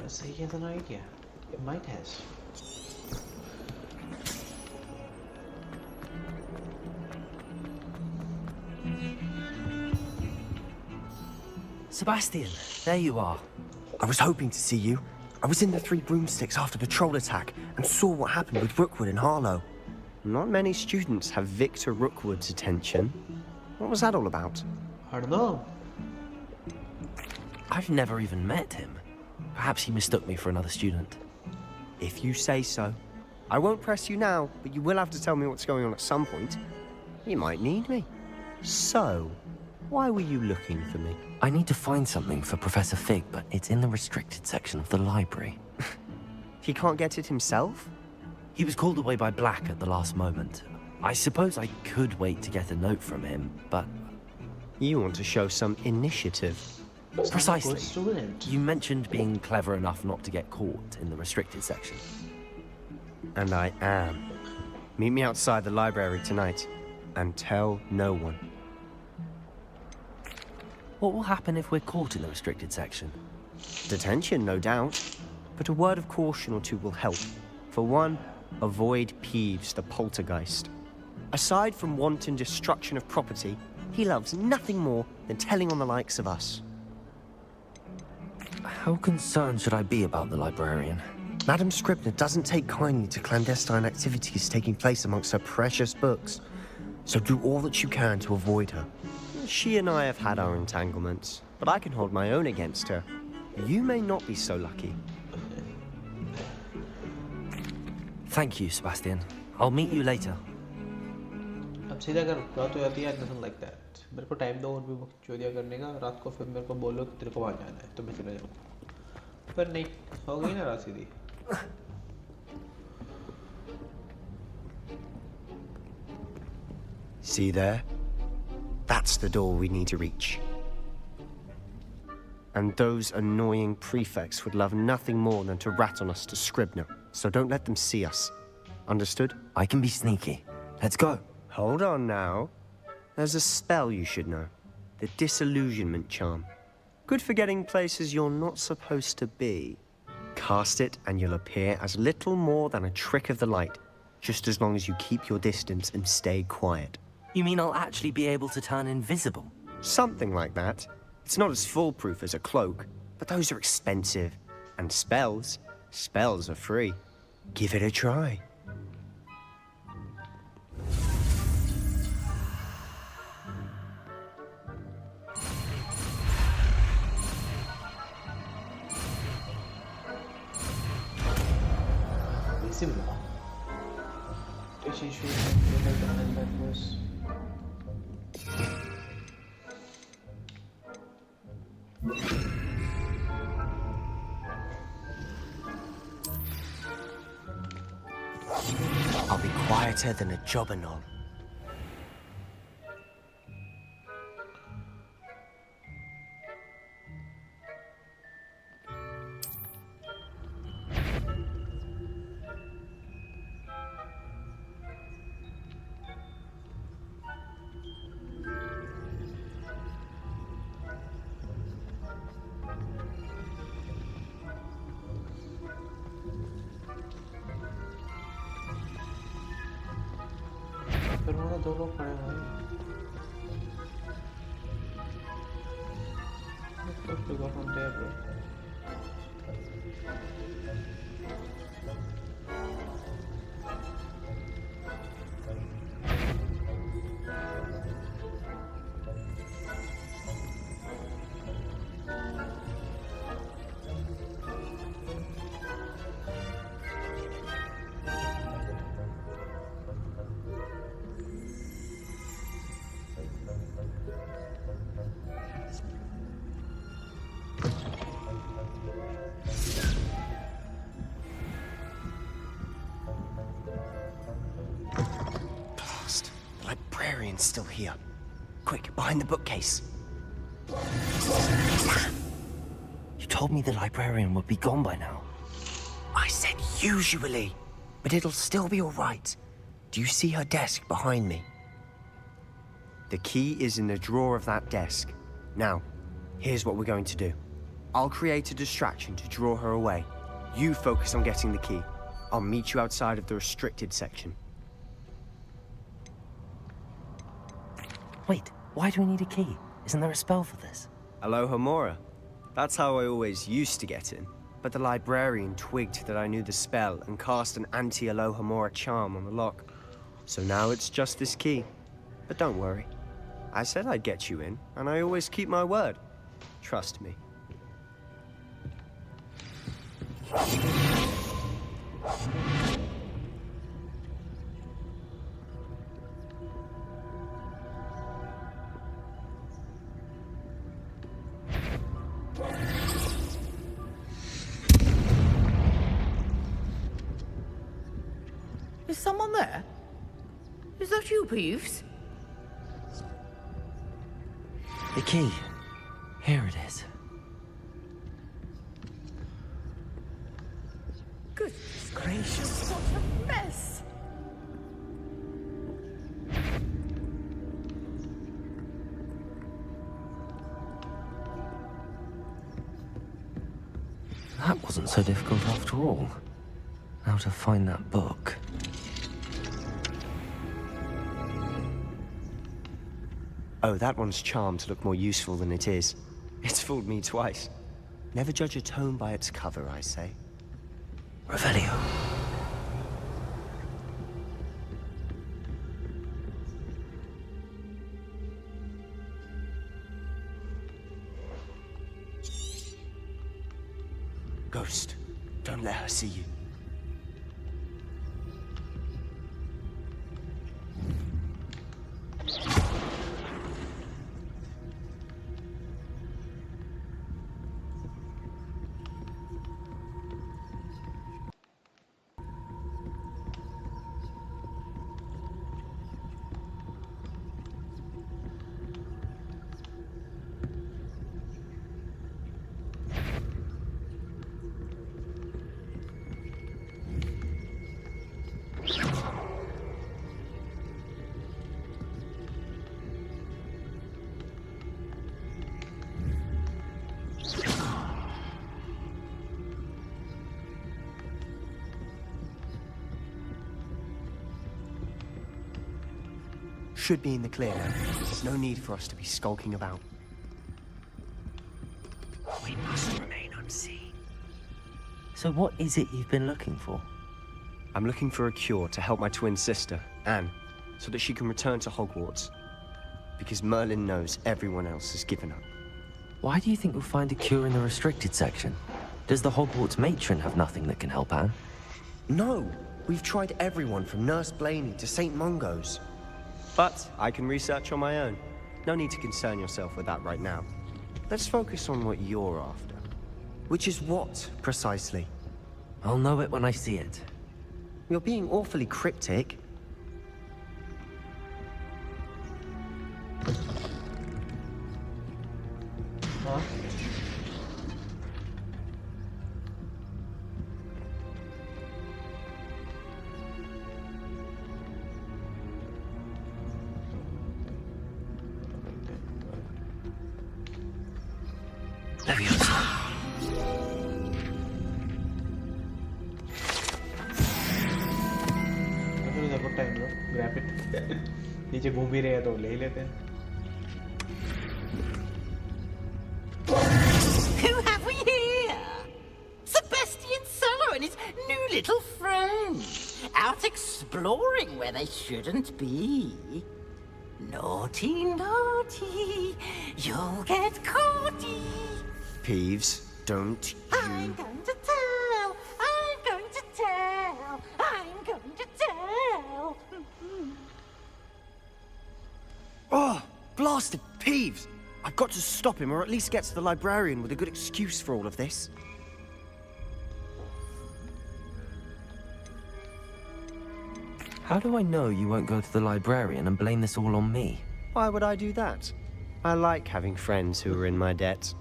Let's say he has an idea. It might have. Sebastian, there you are. I was hoping to see you. I was in the Three Broomsticks after the troll attack and saw what happened with Rookwood and Harlow. Not many students have Victor Rookwood's attention. What was that all about? I don't know. I've never even met him. Perhaps he mistook me for another student. If you say so. I won't press you now, but you will have to tell me what's going on at some point. You might need me. So, why were you looking for me? I need to find something for Professor Fig, but it's in the restricted section of the library. He can't get it himself? He was called away by Black at the last moment. I suppose I could wait to get a note from him, but... You want to show some initiative. Precisely. You mentioned being clever enough not to get caught in the restricted section. And I am. Meet me outside the library tonight, and tell no one. What will happen if we're caught in the restricted section? Detention, no doubt. But a word of caution or two will help. For one, avoid Peeves, the poltergeist. Aside from wanton destruction of property, he loves nothing more than telling on the likes of us. How concerned should I be about the librarian? Madam Scribner doesn't take kindly to clandestine activities taking place amongst her precious books. So do all that you can to avoid her. She and I have had our entanglements, but I can hold my own against her. You may not be so lucky. Thank you, Sebastian. I'll meet you later. अब सीधा कर रात हो जाती है nothing like that. मेरे को time दो और भी चोरियां करने का रात को फिर मेरे को बोलो कि तेरे को वहाँ जाना है तो मैं चला जाऊँगा पर नहीं हो गई ना रात सीधी See there? That's the door we need to reach. And those annoying prefects would love nothing more than to rat on us to Scribner, so don't let them see us. Understood? I can be sneaky. Let's go. Hold on now. There's a spell you should know. The Disillusionment Charm. Good for getting places you're not supposed to be. Cast it and you'll appear as little more than a trick of the light, just as long as you keep your distance and stay quiet. You mean I'll actually be able to turn invisible? Something like that. It's not as foolproof as a cloak, but those are expensive. And spells are free. Give it a try. Similar. I'll be quieter than a jobberknoll. फिर वहाँ दो लोग खड़े हुए हैं Let's go from there, bro. Still here. Quick, behind the bookcase. You told me the librarian would be gone by now. I said usually, but it'll still be all right. Do you see her desk behind me? The key is in the drawer of that desk. Now, here's what we're going to do. I'll create a distraction to draw her away. You focus on getting the key. I'll meet you outside of the restricted section. Wait, why do we need a key? Isn't there a spell for this? Aloha Mora. That's how I always used to get in. But the librarian twigged that I knew the spell and cast an anti-Alohomora charm on the lock. So now it's just this key. But don't worry. I said I'd get you in, and I always keep my word. Trust me. Is someone there? Is that you, Peeves? The key. Here it is. Goodness gracious, what a mess! That wasn't so difficult after all. How to find that book. Oh, that one's charmed to look more useful than it is. It's fooled me twice. Never judge a tome by its cover, I say. Revelio. Ghost, don't let her see you. Should be in the clear now. There's no need for us to be skulking about. We must remain unseen. So what is it you've been looking for? I'm looking for a cure to help my twin sister, Anne, so that she can return to Hogwarts. Because Merlin knows everyone else has given up. Why do you think we'll find a cure in the restricted section? Does the Hogwarts matron have nothing that can help Anne? No! We've tried everyone from Nurse Blaney to St. Mungo's. But I can research on my own. No need to concern yourself with that right now. Let's focus on what you're after. Which is what, precisely? I'll know it when I see it. You're being awfully cryptic. Huh? नीचे घूम भी रहे हैं तो ले ही लेते हैं. Who have we here? Sebastian Sallow and his new little friend. Out exploring where they shouldn't be. Naughty, naughty. You'll get caughty. Peeves, don't you... I'm going to tell. I'm going to tell. I'm going to tell. Oh, blasted Peeves! I've got to stop him, or at least get to the librarian with a good excuse for all of this. How do I know you won't go to the librarian and blame this all on me? Why would I do that? I like having friends who are in my debt.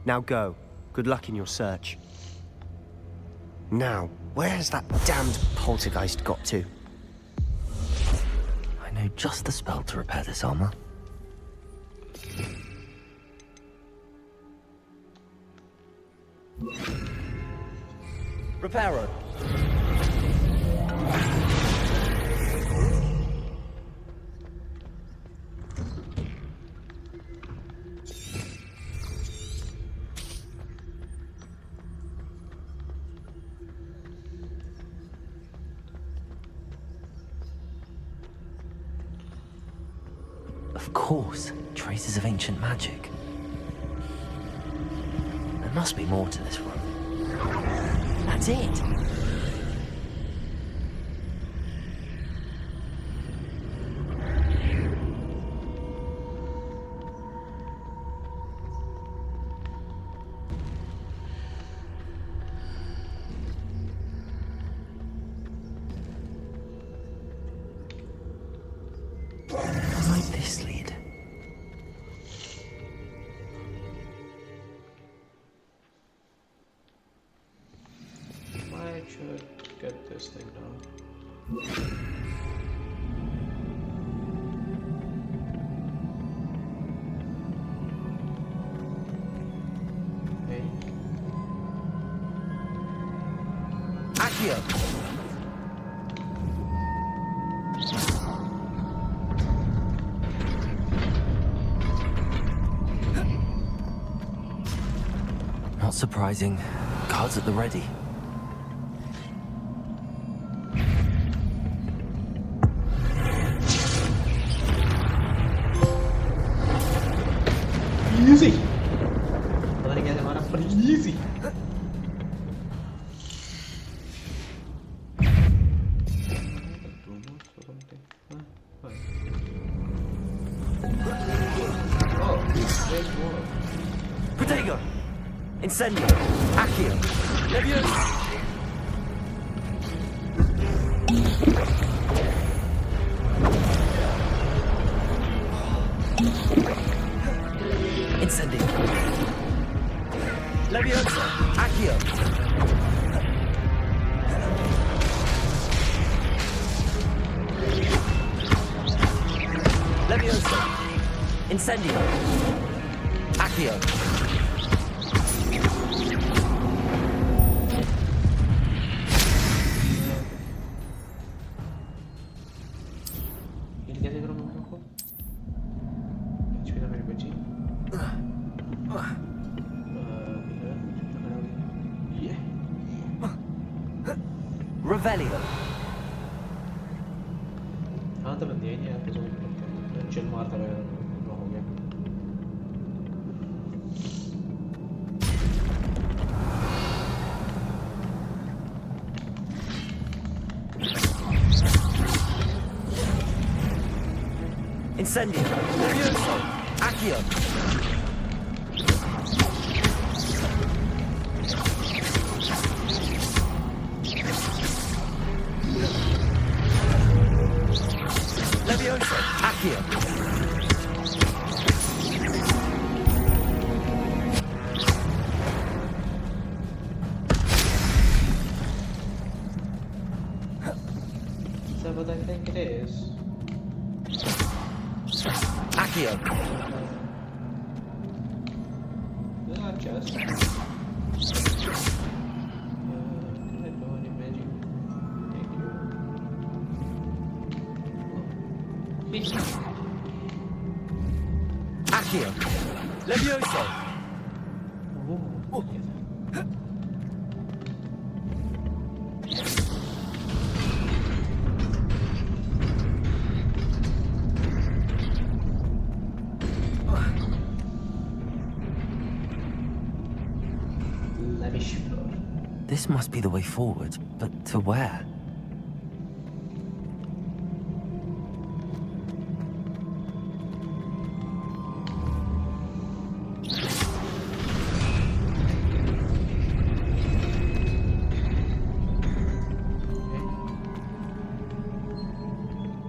Now go. Good luck in your search. Now, where's that damned poltergeist got to? I know just the spell to repair this armor. Reparo. Of course, traces of ancient magic. There must be more to this room. That's it! Might this lead? I should get this thing now. Hey. Accio! Not surprising. Guards at the ready. Easy. पता नहीं कैसे मारा पर easy. Protego! Incendio! Accio! Leviosa! Incendio! Leviosa! Accio! Leviosa! Incendio! Accio! Revelio. हाँ तो बंदी है नहीं यार तो चिल मारता रहेगा हो गया Incendio! Leviosa! Accio! Leviosa! Accio! Is that what I think it is? Accio! Not just. Can I do any magic? Thank you. Accio! Leviosa! This must be the way forward, but to where?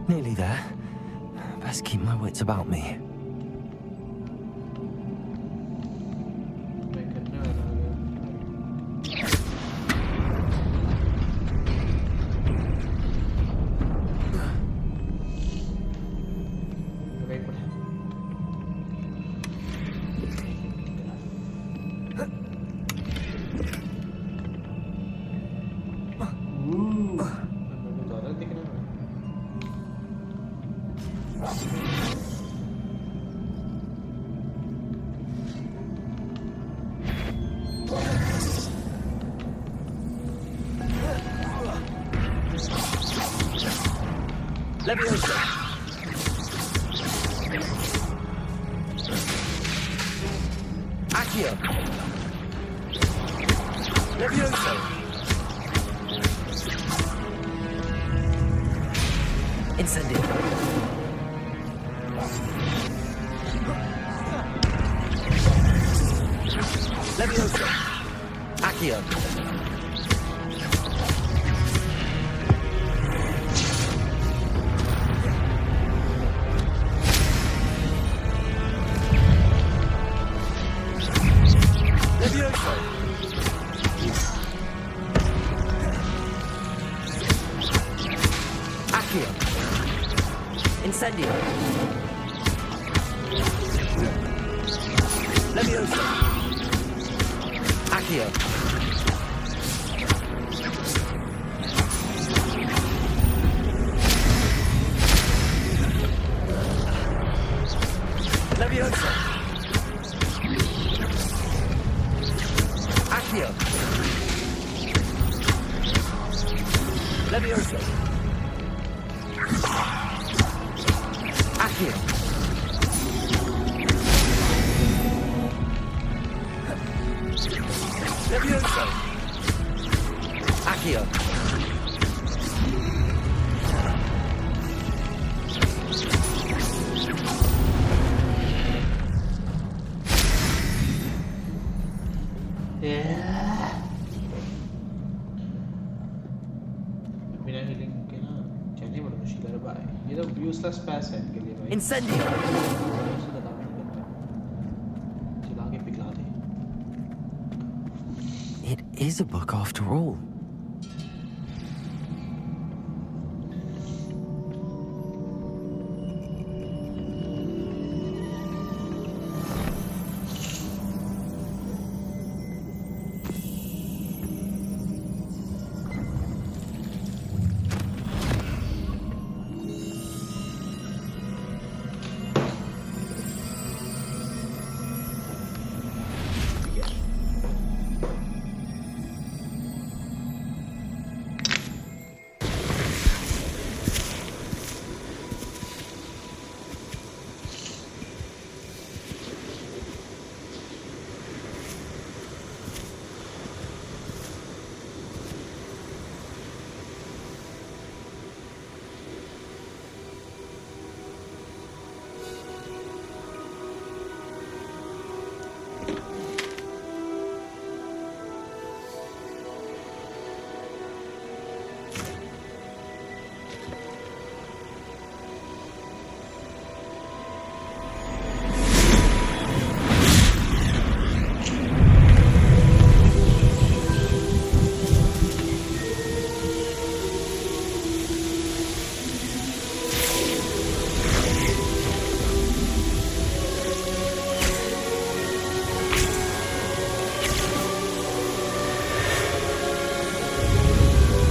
Nearly there. Best keep my wits about me. Leviosa! Accio. Levioso. Incendio. Levioso. Accio. Levioso. Accio. Incendio. Levioso. Accio. Levioso. Accio. Levioso. Accio. Levioso. Accio. बिना healing के ना चलने बड़ा मुश्किल है भाई, ये तो यूजलेस पैस है इनके लिए भाई। Incendio. चला के पिघला दे। It is a book after all.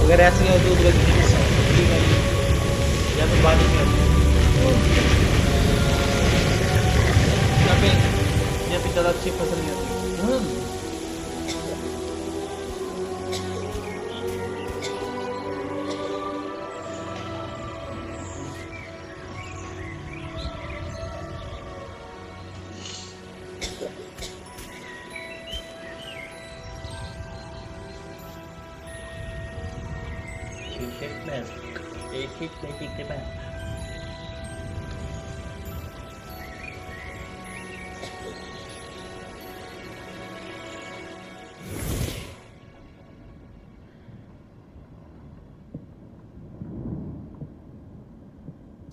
अगर ऐसे हो तो या तो बारिश में यहाँ पे ज़्यादा अच्छी फसल नहीं होती।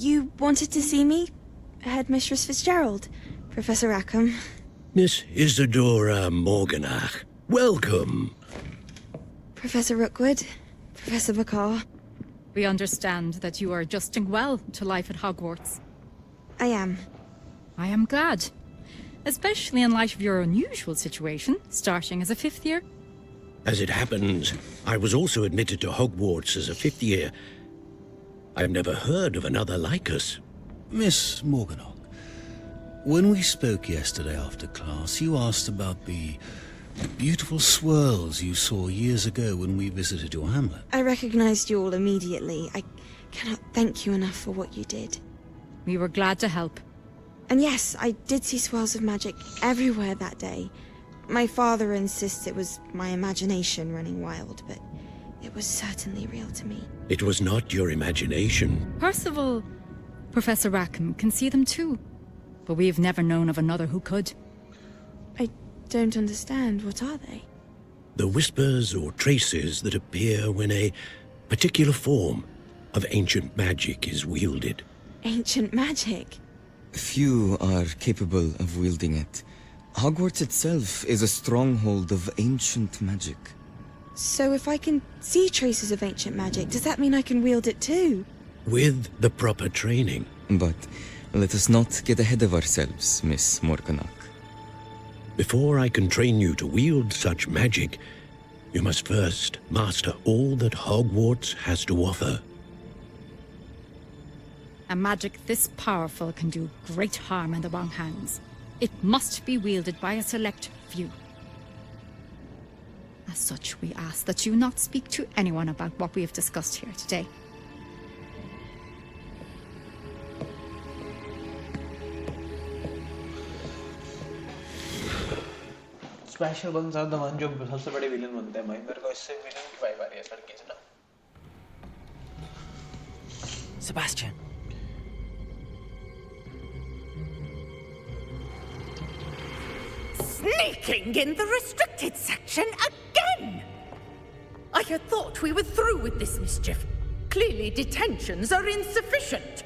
You wanted to see me? Headmistress Fitzgerald? Professor Rackham? Miss Isadora Morganach, welcome. Professor Rookwood? Professor Bakar? We understand that you are adjusting well to life at Hogwarts. I am. I am glad. Especially in light of your unusual situation, starting as a 5th year. As it happens, I was also admitted to Hogwarts as a 5th year. I've never heard of another like us. Miss Morganach, when we spoke yesterday after class, you asked about the beautiful swirls you saw years ago when we visited your hamlet. I recognized you all immediately. I cannot thank you enough for what you did. We were glad to help. And yes, I did see swirls of magic everywhere that day. My father insists it was my imagination running wild, but it was certainly real to me. It was not your imagination. Percival, Professor Rackham can see them too. But we've never known of another who could. I don't understand. What are they? The whispers or traces that appear when a particular form of ancient magic is wielded. Ancient magic? Few are capable of wielding it. Hogwarts itself is a stronghold of ancient magic. So if I can see traces of ancient magic, does that mean I can wield it too? With the proper training. But let us not get ahead of ourselves, Miss Morganach. Before I can train you to wield such magic, you must first master all that Hogwarts has to offer. A magic this powerful can do great harm in the wrong hands. It must be wielded by a select few. As such, we ask that you not speak to anyone about what we have discussed here today. Special buns are the one जो सबसे बड़े villain बनते हैं भाई मेरे को इससे villain की वाइब आ रही है लड़के से ना Sebastian. Sneaking in the restricted section again! I had thought we were through with this mischief. Clearly detentions are insufficient.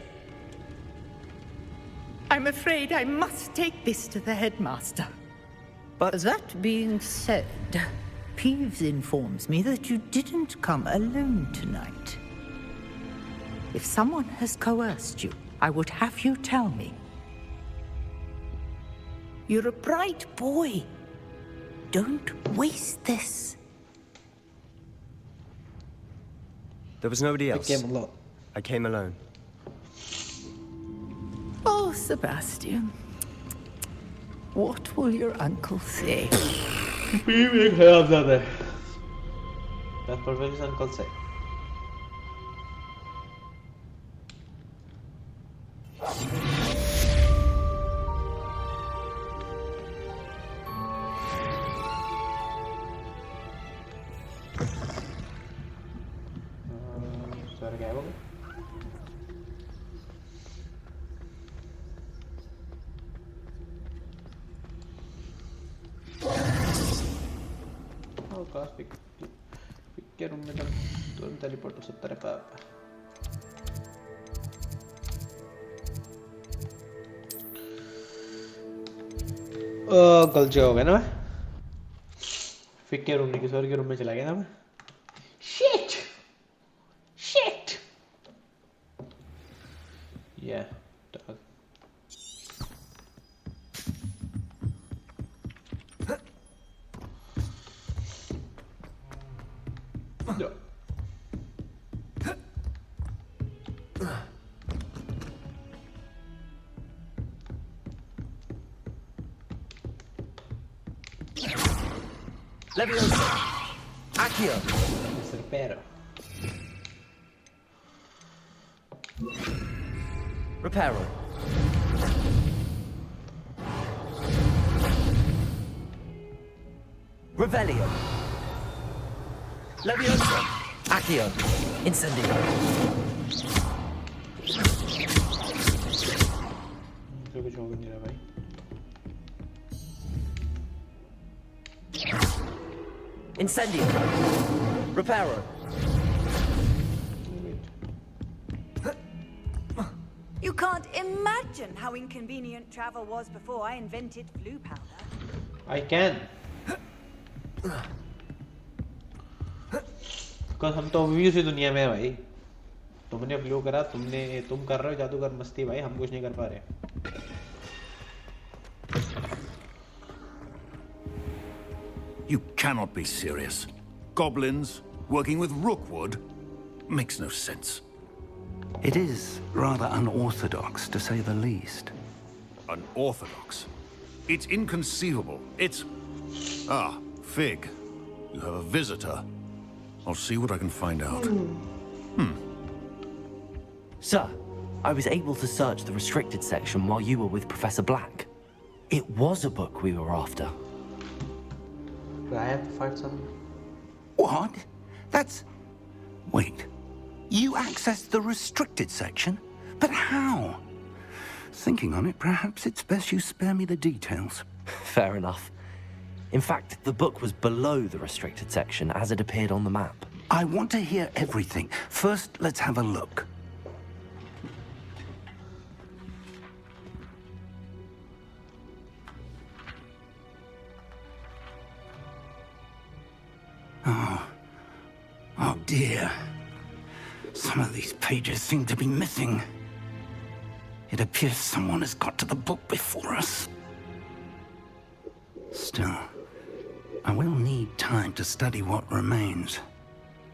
I'm afraid I must take this to the headmaster. But that being said, Peeves informs me that you didn't come alone tonight. If someone has coerced you, I would have you tell me. You're a bright boy. Don't waste this. There was nobody else. I came alone. Oh, Sebastian. What will your uncle say? That's what will his uncle say. Sorry, guy. Oh, class pick room में तो teleport हो सकता है पापा गलती हो गया ना मैं फिक के रूम नहीं किसी और के रूम में चला गया ना मैं shit yeah dog. No. Leviosa. Accio. Serpero. Reparo. Revelio. Leviosa. Accio. Incendio. जो कुछ होगा नहीं रहा भाई Incendio. Reparo. You can't imagine how inconvenient travel was before I invented blue powder. I can. Because हम तो अभी उसी दुनिया में है भाई तुमने ब्लू करा तुम कर रहे हो जादूगर मस्ती भाई हम कुछ नहीं कर पा रहे You cannot be serious. Goblins working with Rookwood makes no sense. It is rather unorthodox, to say the least. Unorthodox? It's inconceivable. It's... Ah, Fig. You have a visitor. I'll see what I can find out. Sir, I was able to search the restricted section while you were with Professor Black. It was a book we were after. I have to fight someone. What? That's... Wait. You accessed the restricted section? But how? Thinking on it, perhaps it's best you spare me the details. Fair enough. In fact, the book was below the restricted section as it appeared on the map. I want to hear everything. First, let's have a look. Oh dear. Some of these pages seem to be missing. It appears someone has got to the book before us. Still, I will need time to study what remains.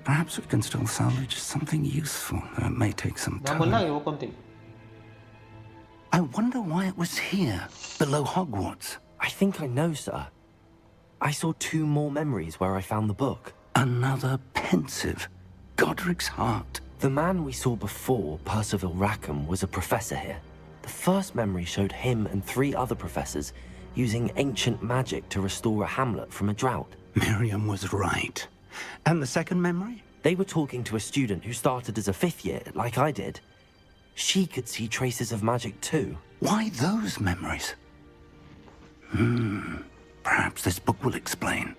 Perhaps we can still salvage something useful, though it may take some time. I wonder why it was here, below Hogwarts. I think I know, sir. I saw 2 more memories where I found the book. Another pensive. Godric's heart. The man we saw before, Percival Rackham, was a professor here. The first memory showed him and 3 other professors using ancient magic to restore a hamlet from a drought. Miriam was right. And the second memory? They were talking to a student who started as a 5th year, like I did. She could see traces of magic too. Why those memories? Perhaps this book will explain.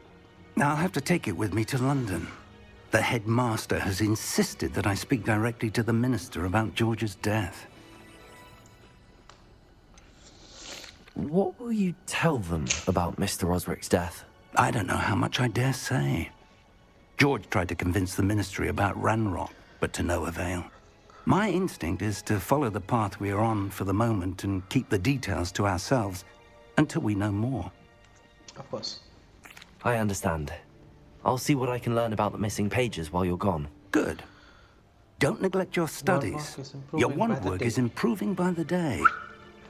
I'll have to take it with me to London. The headmaster has insisted that I speak directly to the minister about George's death. What will you tell them about Mr. Osric's death? I don't know how much I dare say. George tried to convince the ministry about Ranrock, but to no avail. My instinct is to follow the path we are on for the moment and keep the details to ourselves until we know more. Of course. I understand. I'll see what I can learn about the missing pages while you're gone. Good. Don't neglect your studies. Your wand work is improving by the day.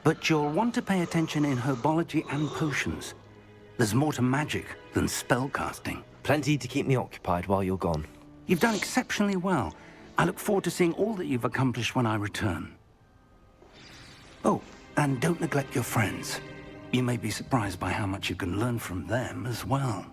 But you'll want to pay attention in herbology and potions. There's more to magic than spellcasting. Plenty to keep me occupied while you're gone. You've done exceptionally well. I look forward to seeing all that you've accomplished when I return. Oh, and don't neglect your friends. You may be surprised by how much you can learn from them as well.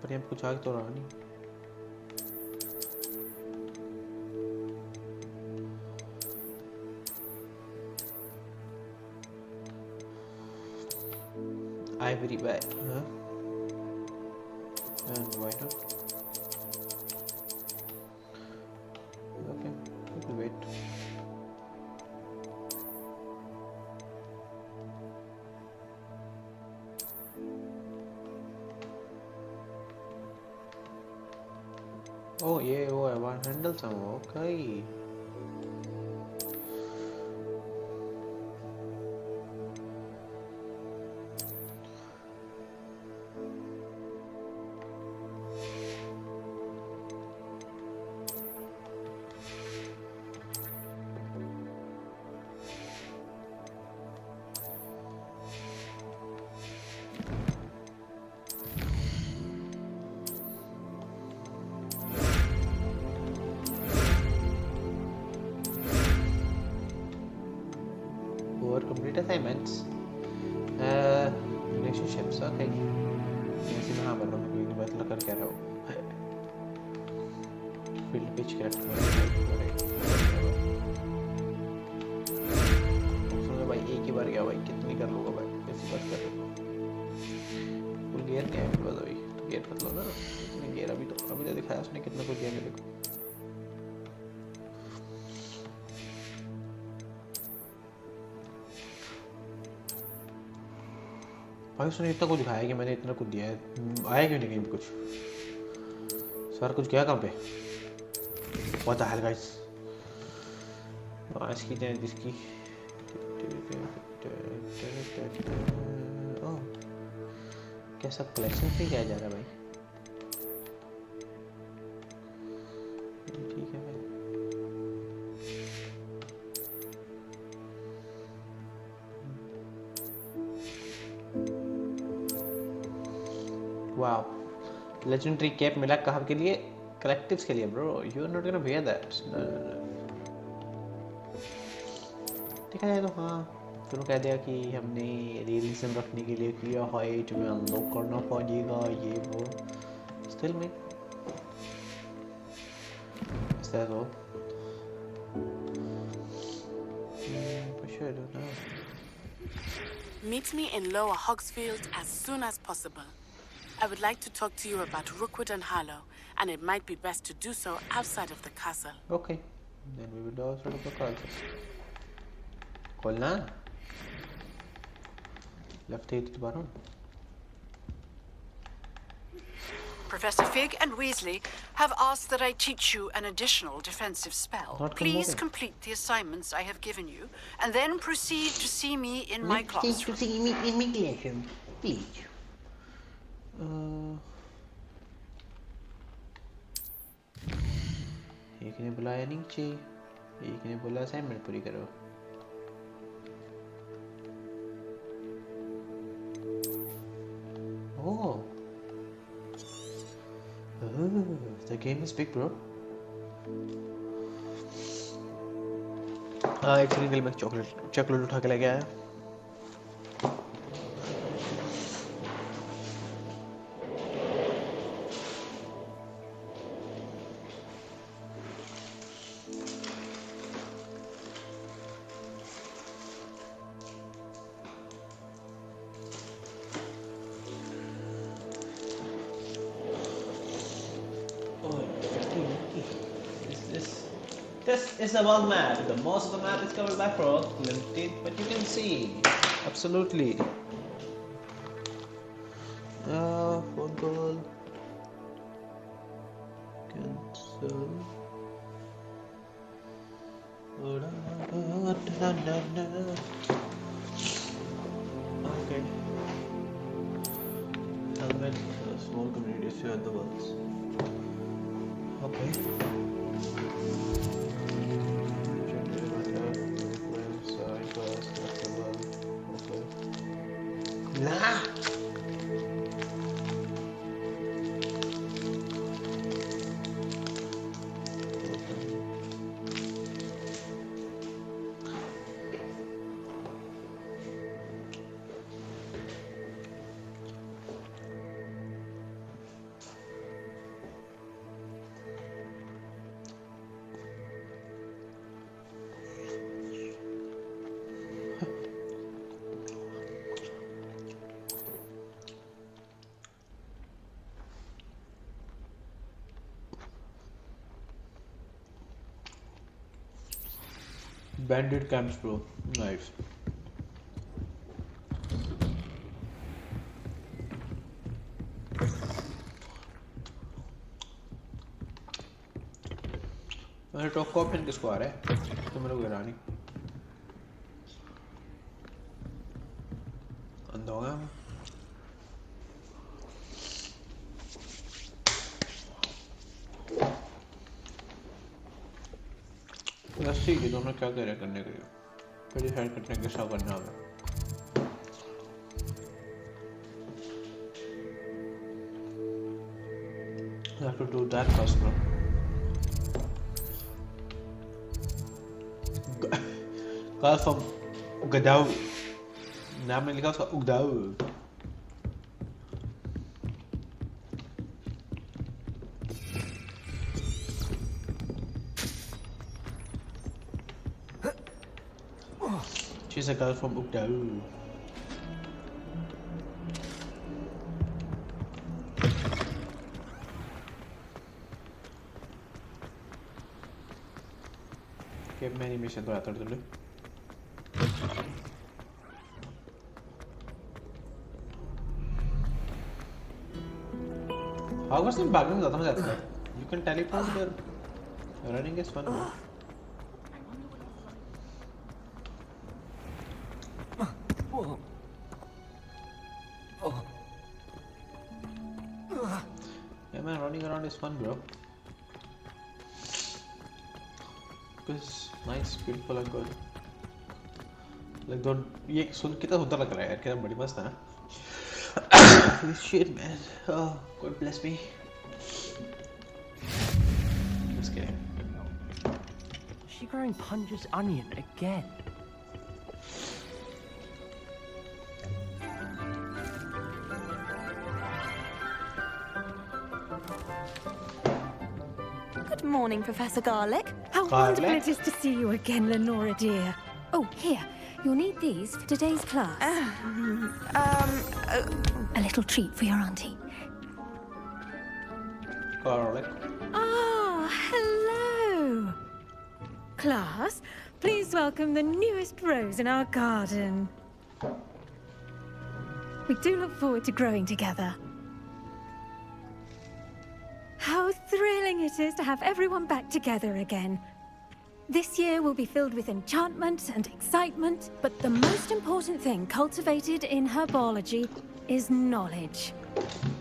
पर यहाँ कुछ आगे तो रहा नहीं. Ivory bag, huh? And why not? Okay, we'll wait. Oh yeah, oh I want to handle some. Okay. Complete assignments. Relationships. Okay. ऐसे में हाँ बोल रहा हूँ कोई बात लगा क्या रहा हूँ. Field pitch character. सुनो भाई एक ही बार गया भाई कितनी कर लूँगा भाई ऐसी बात कर रहा हूँ. Full gear क्या है बता भाई तो gear बदलो ना. इतने gear अभी तो दिखाया उसने कितना कुछ दिया मेरे को. भाई उसने इतना कुछ दिखाया कि मैंने इतना कुछ दिया है. आया क्यों नहीं कहीं कुछ. सर कुछ क्या कहाँ पे. What the hell guys. आज की जाए जिसकी. ओह क्या सब कलेक्शन पे किया जा रहा है भाई. ठीक है भाई. वाओ, लेजेंडरी कैप मिला कहाँ के लिए? कलेक्टिव्स के लिए bro. You are not gonna wear that. देखा जाए तो हाँ, तुमने कह दिया कि हमने रियलिज्म रखने के लिए किया है, तुम्हें अनलॉक करना पड़ेगा ये वो. स्टिल में इस तरह तो for sure, I don't know. Meet me in Lower Hogsfield as soon as possible. I would like to talk to you about Rookwood and Harlow, and it might be best to do so outside of the castle. Okay, then we will do outside of the castle. Kolna left it to Baron. Professor Fig and Weasley have asked that I teach you an additional defensive spell. Please complete the assignments I have given you, and then proceed to see me in my classroom. To see me in my classroom, please. एक ने बुलाया नीचे, एक ने बोला assignment पूरी करो. Oh. The game is big, bro. Actually मैं चॉकलेट उठा के ले गया है. This is a world map. The most of the map is covered by frost, limited, but you can see. Absolutely. Phone call. Cancel. Okay. Helmet. Small community share the worlds. Okay. Nah. Bandit camps, bro. Nice. मेरे top को open किसको आ रहा है? तो मेरे को गिरा नहीं. अंधा हो गया. रस्सी की तो मैं क्या कह रहे करने के लिए? फिर डिसाइड करते हैं कैसा करना है. I have to do that first, bro. Call from Ugadao. नाम में लिखा उसका उगदाऊ. She's a girl from Ugdao. Okay, मैं एनिमेशन तो आता हूँ. Hogwarts में भागने में ज़्यादा मजा आता है. You can teleport there. Running is fun. Yeah, man, running around is fun, bro. It's nice, beautiful, and good. Like, don't. ये सुन कितना सुंदर लग रहा है यार, कितना बड़ी मस्त है ना. Holy shit, man. Oh, God bless me. Just kidding. Is she growing Punja's onion again? Good morning, Professor Garlic. How wonderful it is to see you again, Lenora dear. Oh, here. You'll need these for today's class. A little treat for your auntie. Garlic. Ah, hello. Class, please welcome the newest rose in our garden. We do look forward to growing together. How thrilling it is to have everyone back together again. This year will be filled with enchantment and excitement, but the most important thing cultivated in herbology is knowledge.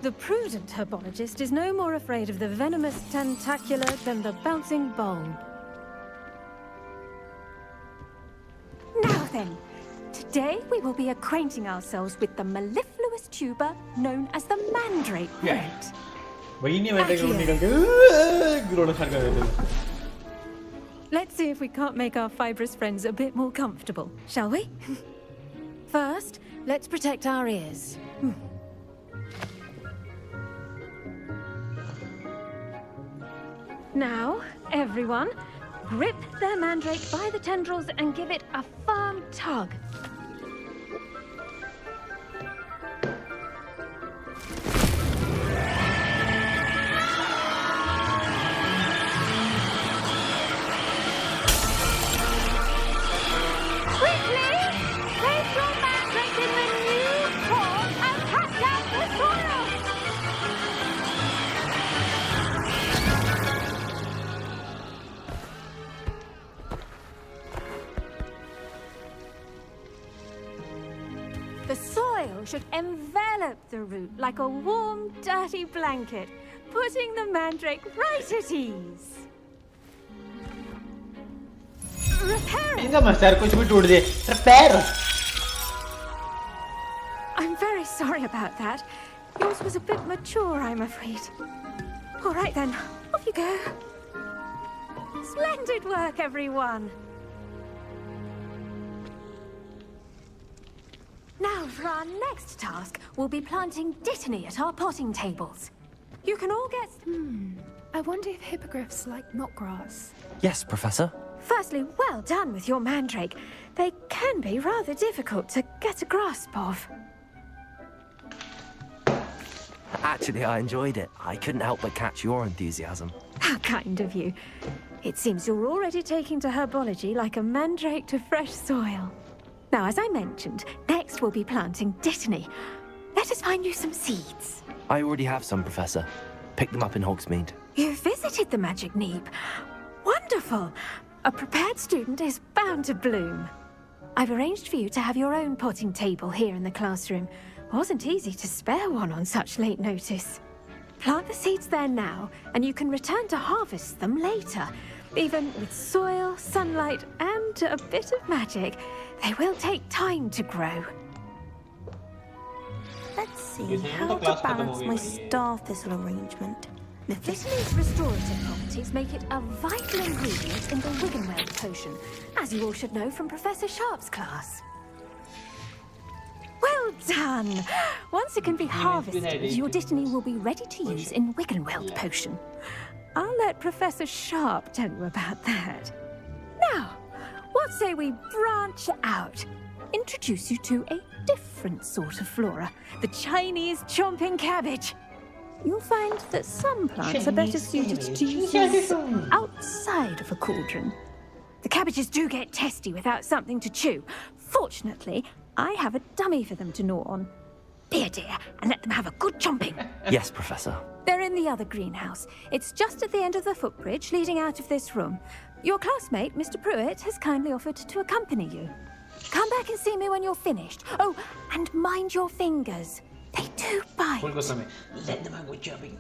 The prudent herbologist is no more afraid of the venomous tentacula than the bouncing bowl. Now then, today we will be acquainting ourselves with the mellifluous tuber known as the mandrake root. वही नहीं मैंने कहीं निकल के ग्रोना start कर देते हैं. Let's see if we can't make our fibrous friends a bit more comfortable, shall we? First, let's protect our ears. Now, everyone, grip their mandrake by the tendrils and give it a firm tug. The soil should envelop the root like a warm, dirty blanket, putting the mandrake right at ease. Repair it! Repair! I'm very sorry about that. Yours was a bit mature, I'm afraid. All right then, off you go. Splendid work, everyone. Now, for our next task, we'll be planting dittany at our potting tables. You can all get... I wonder if hippogriffs like knotgrass. Yes, Professor. Firstly, well done with your mandrake. They can be rather difficult to get a grasp of. Actually, I enjoyed it. I couldn't help but catch your enthusiasm. How kind of you. It seems you're already taking to herbology like a mandrake to fresh soil. Now, as I mentioned, next we'll be planting dittany. Let us find you some seeds. I already have some, Professor. Picked them up in Hogsmeade. You visited the Magic Neep. Wonderful. A prepared student is bound to bloom. I've arranged for you to have your own potting table here in the classroom. Wasn't easy to spare one on such late notice. Plant the seeds there now, and you can return to harvest them later. Even with soil, sunlight, and a bit of magic, they will take time to grow. Let's see how to balance my star thistle arrangement. Dittany's restorative properties make it a vital ingredient in the Wiggenweld potion, as you all should know from Professor Sharp's class. Well done! Once it can be harvested, your dittany will be ready to use in Wiggenweld potion. I'll let Professor Sharp tell you about that. Now, what say we branch out? Introduce you to a different sort of flora, the Chinese chomping cabbage. You'll find that some plants are better suited to use outside of a cauldron. The cabbages do get testy without something to chew. Fortunately, I have a dummy for them to gnaw on. Be a dear and let them have a good chomping. Yes, Professor. They're in the other greenhouse. It's just at the end of the footbridge leading out of this room. Your classmate, Mr. Pruitt, has kindly offered to accompany you. Come back and see me when you're finished. Oh, and mind your fingers. They do bite. Let them have a good chopping.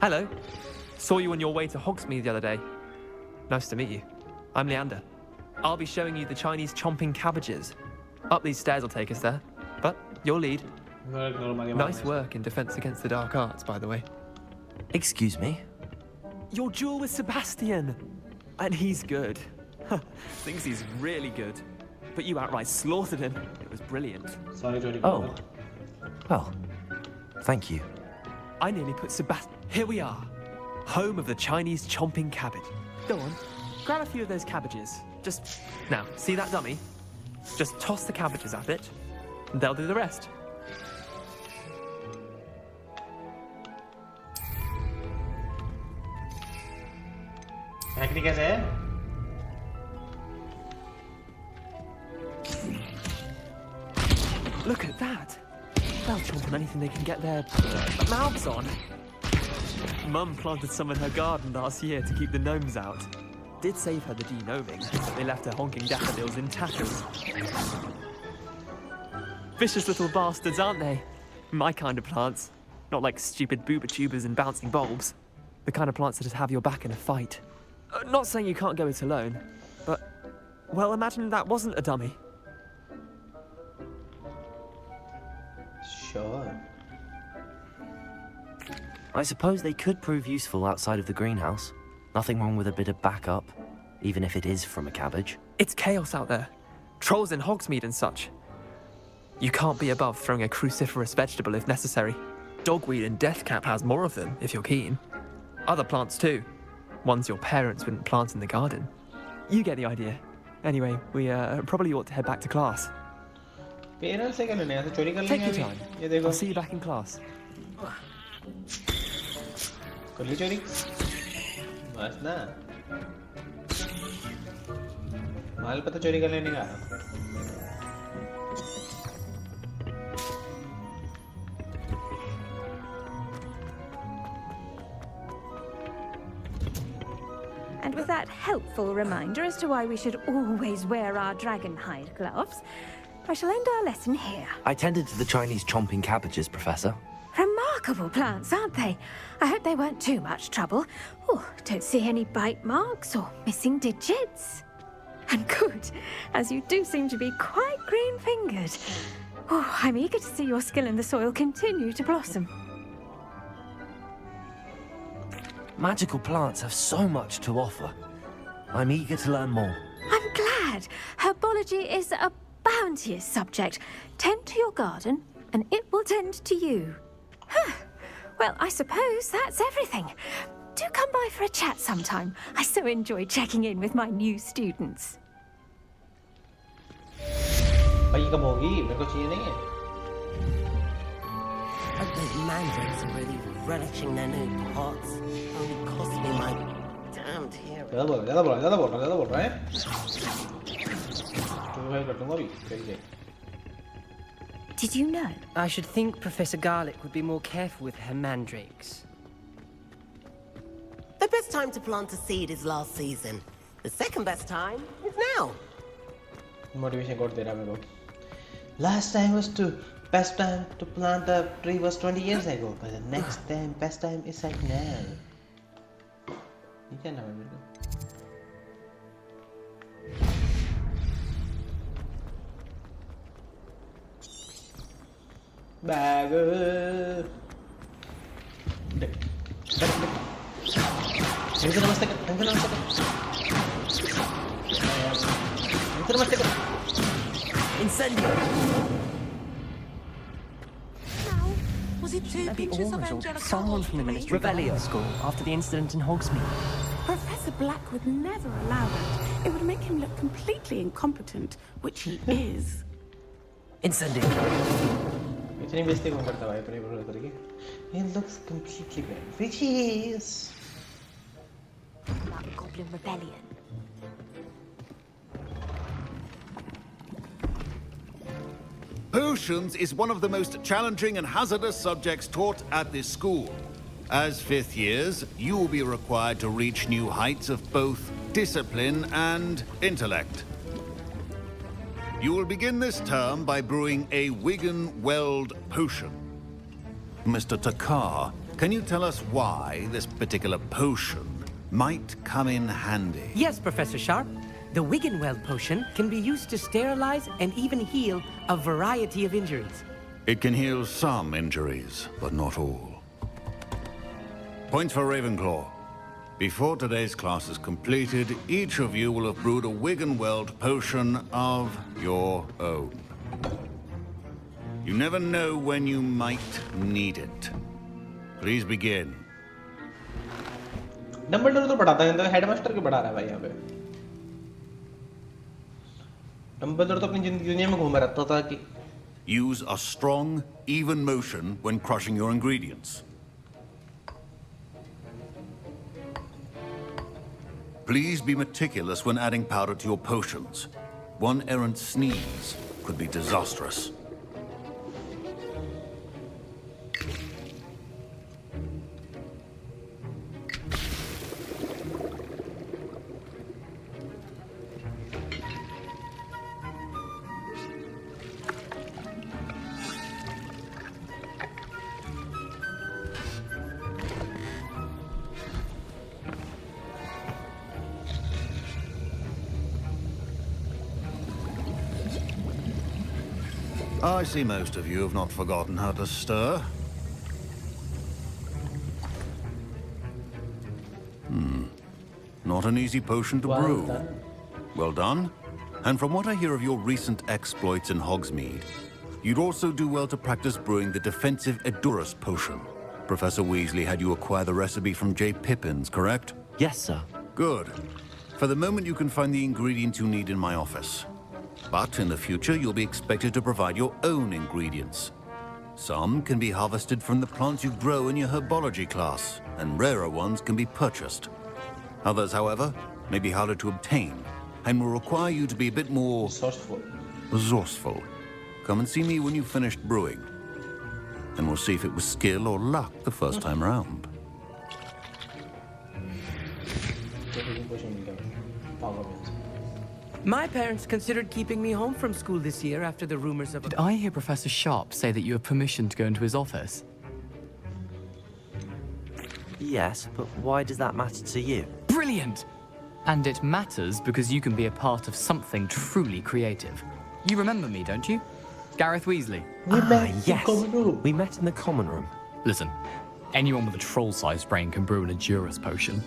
Hello. Saw you on your way to Hogsmeade the other day. Nice to meet you. I'm Leander. I'll be showing you the Chinese chomping cabbages. Up these stairs will take us there. But your lead. Nice work in defense against the dark arts, by the way. Excuse me? Your duel with Sebastian. And he's good. Thinks he's really good. But you outright slaughtered him. It was brilliant. Oh. Well, thank you. I nearly put Sebastian... Here we are. Home of the Chinese chomping cabbage. Go on. Grab a few of those cabbages. Just... Now, see that dummy? Just toss the cabbages at it. And they'll do the rest. Técnicas é? Look at that. They'll chomp on anything they can get their mouths on. Mum planted some in her garden last year to keep the gnomes out. Did save her the de-gnoming, but they left her honking daffodils in tatters. Vicious little bastards, aren't they? My kind of plants. Not like stupid booba tubers and bouncing bulbs. The kind of plants that'd have your back in a fight. Not saying you can't go it alone, but... Well, imagine that wasn't a dummy. Sure. I suppose they could prove useful outside of the greenhouse. Nothing wrong with a bit of backup, even if it is from a cabbage. It's chaos out there. Trolls in Hogsmeade and such. You can't be above throwing a cruciferous vegetable if necessary. Dogweed and deathcap has more of them, if you're keen. Other plants too. Ones your parents wouldn't plant in the garden. You get the idea. Anyway, we probably ought to head back to class. Take your time. I'll see you back in class. कर ली चोरी बस ना माल पता चोरी कर लेने का And with that helpful reminder as to why we should always wear our dragon hide gloves, I shall end our lesson here. I tended to the Chinese chomping cabbages, Professor. Remarkable plants, aren't they? I hope they weren't too much trouble. Oh, don't see any bite marks or missing digits. And good, as you do seem to be quite green-fingered. Oh, I'm eager to see your skill in the soil continue to blossom. Magical plants have so much to offer. I'm eager to learn more. I'm glad. Herbology is a bounteous subject. Tend to your garden, and it will tend to you. Well, I suppose that's everything. Do come by for a chat sometime. I so enjoy checking in with my new students. भाई कब होगी मेरे को चाहिए नहीं है Those mandrakes are really relishing their new pots. Only cost me my damned hair. ज़्यादा बोल रहा है तो मैं कर दूँगा अभी कहीं Did you know? I should think Professor Garlick would be more careful with her mandrakes. The best time to plant a seed is last season. The second best time is now. Motivation quote दे रहा मेरे को Last time was to best time to plant a tree was 20 years ago, but the next time best time is like now. ये क्या नाम है मेरे को Bag. Incendio. Was it two That'd be pictures of almost all. Angelica Someone from the Ministry of Revelio. School after the incident in Hogsmeade. Professor Black would never allow that. It would make him look completely incompetent, which he is. Incendio. इतनी बेइज्जती कौन करता भाई अपने बड़े करके He looks completely bad, which he is. About the Goblin Rebellion. Potions is one of the most challenging and hazardous subjects taught at this school. As fifth years, you will be required to reach new heights of both discipline and intellect. You will begin this term by brewing a Wigan-Weld potion. Mr. Takar, can you tell us why this particular potion might come in handy? Yes, Professor Sharp. The Wiggenweld potion can be used to sterilize and even heal a variety of injuries. It can heal some injuries, but not all. Points for Ravenclaw. Before today's class is completed, each of you will have brewed a Wiggenweld potion of your own. You never know when you might need it. Please begin. Dumbledore तो पढ़ाता है, headmaster क्यों पढ़ा रहा है भाई यहाँ पे? डम्बलडोर तो अपनी जिंदगी दुनिया में घूम रहता था कि Use a strong, even motion when crushing your ingredients. Please be meticulous when adding powder to your potions. One errant sneeze could be disastrous. I see most of you have not forgotten how to stir. Not an easy potion to brew. Well done. And from what I hear of your recent exploits in Hogsmeade, you'd also do well to practice brewing the defensive Edurus potion. Professor Weasley had you acquire the recipe from J. Pippin's, correct? Yes, sir. Good. For the moment, you can find the ingredients you need in my office. But in the future, you'll be expected to provide your own ingredients. Some can be harvested from the plants you grow in your herbology class, and rarer ones can be purchased. Others, however, may be harder to obtain, and will require you to be a bit more resourceful. Come and see me when you've finished brewing, and we'll see if it was skill or luck the first time round. My parents considered keeping me home from school this year after the rumors of... Did I hear Professor Sharp say that you have permission to go into his office? Yes, but why does that matter to you? Brilliant! And it matters because you can be a part of something truly creative. You remember me, don't you? Gareth Weasley. Yes. We met in the common room. Listen, anyone with a troll-sized brain can brew an Edurus potion.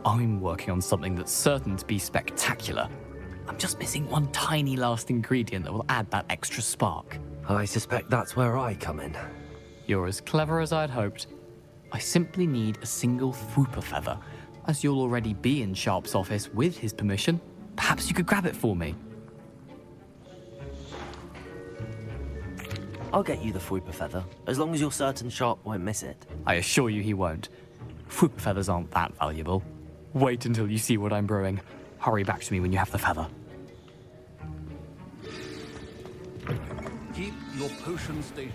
I'm working on something that's certain to be spectacular. I'm just missing one tiny last ingredient that will add that extra spark. I suspect that's where I come in. You're as clever as I'd hoped. I simply need a single Fwooper feather. As you'll already be in Sharp's office with his permission, perhaps you could grab it for me. I'll get you the Fwooper feather, as long as you're certain Sharp won't miss it. I assure you he won't. Fwooper feathers aren't that valuable. Wait until you see what I'm brewing. Hurry back to me when you have the feather. Keep your potion station.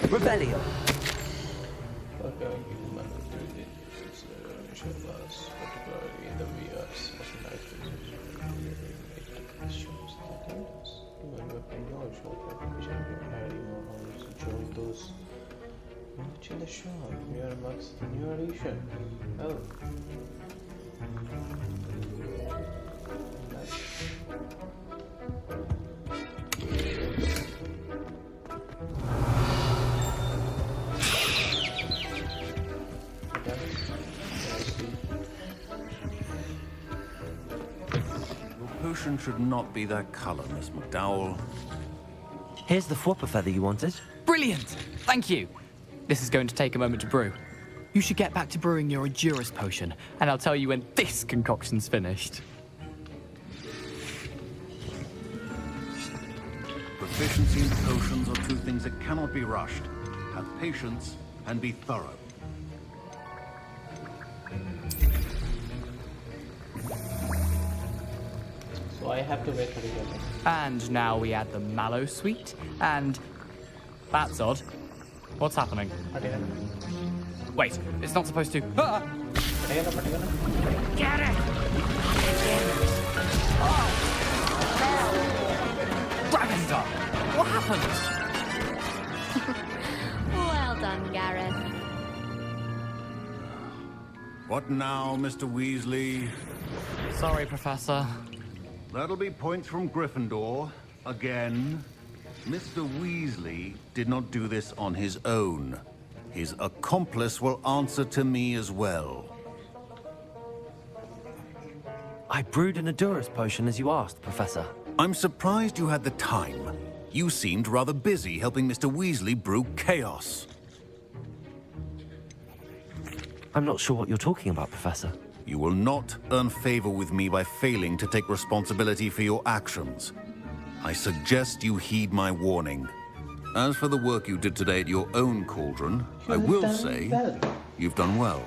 Rebellion. In the shop, we are amongst the new edition. Oh. Your potion should not be that color, Miss McDowell. Here's the Fwooper feather you wanted. Brilliant! Thank you. This is going to take a moment to brew. You should get back to brewing your Edurus potion, and I'll tell you when this concoction's finished. Proficiency in potions are two things that cannot be rushed. Have patience and be thorough. So I have to wait for it. And now we add the mallow sweet, and... That's odd. What's happening? Wait, it's not supposed to... Ah! Get it! Dragon's What happened? Well done, Gareth. What now, Mr. Weasley? Sorry, Professor. That'll be points from Gryffindor. Again. Mr. Weasley did not do this on his own. His accomplice will answer to me as well. I brewed an Edurus potion as you asked, Professor. I'm surprised you had the time. You seemed rather busy helping Mr. Weasley brew chaos. I'm not sure what you're talking about, Professor. You will not earn favor with me by failing to take responsibility for your actions. I suggest you heed my warning. As for the work you did today at your own cauldron, I will say you've done well.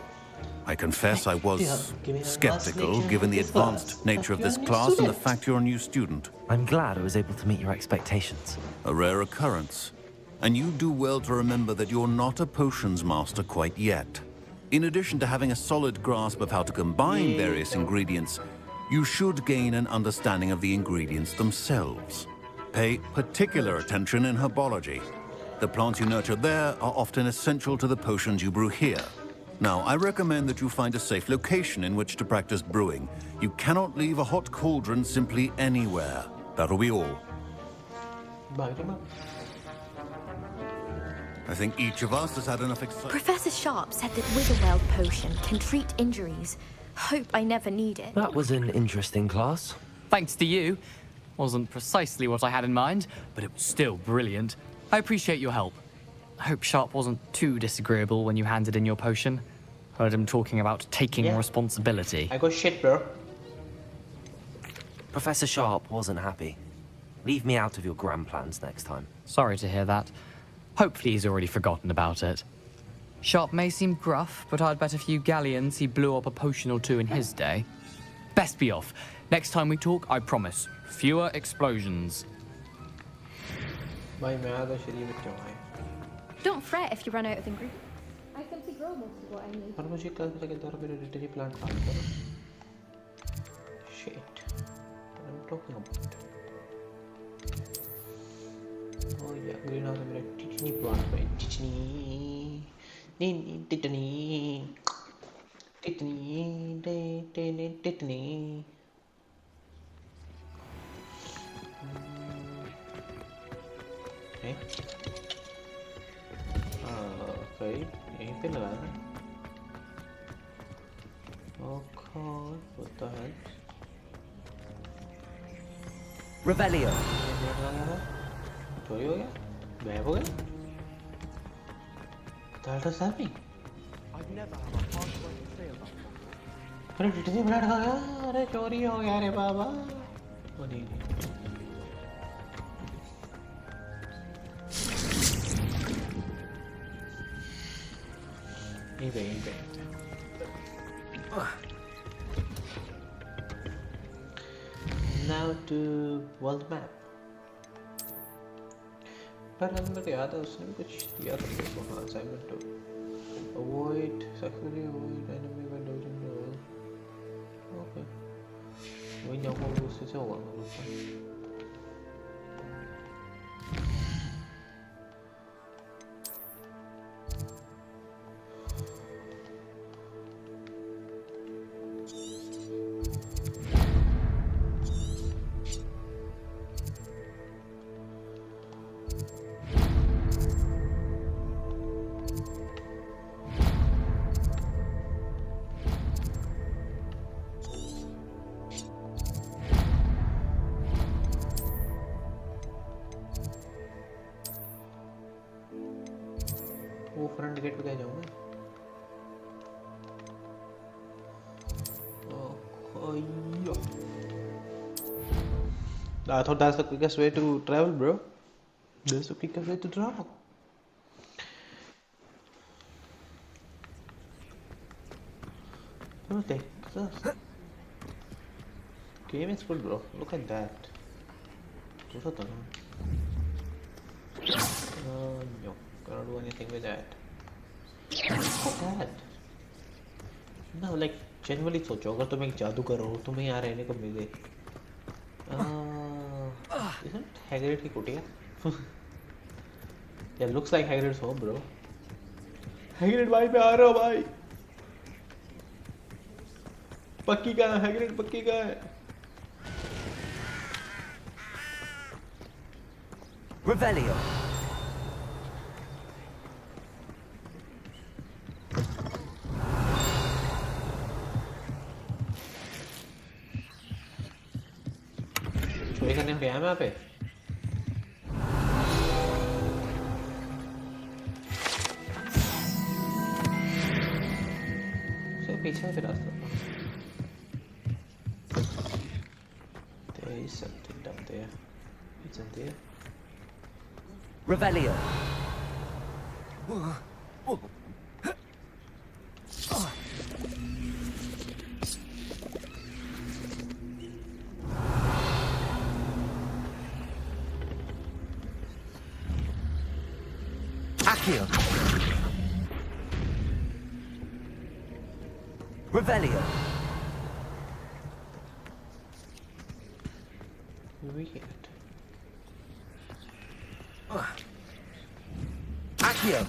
I confess I was skeptical given the advanced nature of this class and the fact you're a new student. I'm glad I was able to meet your expectations. A rare occurrence. And you do well to remember that you're not a potions master quite yet. In addition to having a solid grasp of how to combine various ingredients, you should gain an understanding of the ingredients themselves. Pay particular attention in herbology. The plants you nurture there are often essential to the potions you brew here. Now, I recommend that you find a safe location in which to practice brewing. You cannot leave a hot cauldron simply anywhere. That'll be all. I think each of us has had enough excitement. Professor Sharp said that Wiggleweld potion can treat injuries. Hope I never need it. That was an interesting class. Thanks to you. Wasn't precisely what I had in mind, but it was still brilliant. I appreciate your help. I hope Sharp wasn't too disagreeable when you handed in your potion. Heard him talking about taking responsibility. I go shit, bro. Professor Sharp wasn't happy. Leave me out of your grand plans next time. Sorry to hear that. Hopefully he's already forgotten about it. Sharp may seem gruff, but I'd bet a few galleons he blew up a potion or two in his day. Best be off. Next time we talk, I promise, fewer explosions. Don't fret if you run out of ingredients. I simply grow most of what I need. Shit. What am I talking about? Oh yeah, greenhouse में टिचनी plant में टिचनी Okay, यहीं पे लगाना है. Okay, what the hell? Revelio. चोरी हो गया? गायब हो गया? What does that mean? अरे टिटनी ब्लड खा गया. अरे चोरी हो गया रे बाबा. ओ नहीं नहीं. यहीं पे. Now to world map. पर अंदर याद है उसने कुछ दिया था मेरे को. हाँ, assignment to avoid successfully avoid enemy by dodging the wall. Okay. वही जाऊँगा वो उससे से होगा मतलब. वो फ्रंट गेट पे क्या जाऊंगा? I thought that's the quickest way to travel, bro. That's the quickest way to travel. Oh, take this. Game is full, bro. Look at that. What's that? No. Cannot do anything with that. Look at that. No, like genuinely सोचो अगर तुम एक जादूगर हो तुम्हें यहाँ रहने को मिले. Isn't Hagrid की कुटिया? Yeah, looks like Hagrid's home, bro. Hagrid भाई पे आ रहा हो भाई. पक्की कहाँ है Hagrid? पक्की कहाँ है? Revelio. चोरी करने को गया मैं यहाँ पे पीछे में रास्ता there is something down there isn't there Revelio. Accio. Revelio. weird Accio.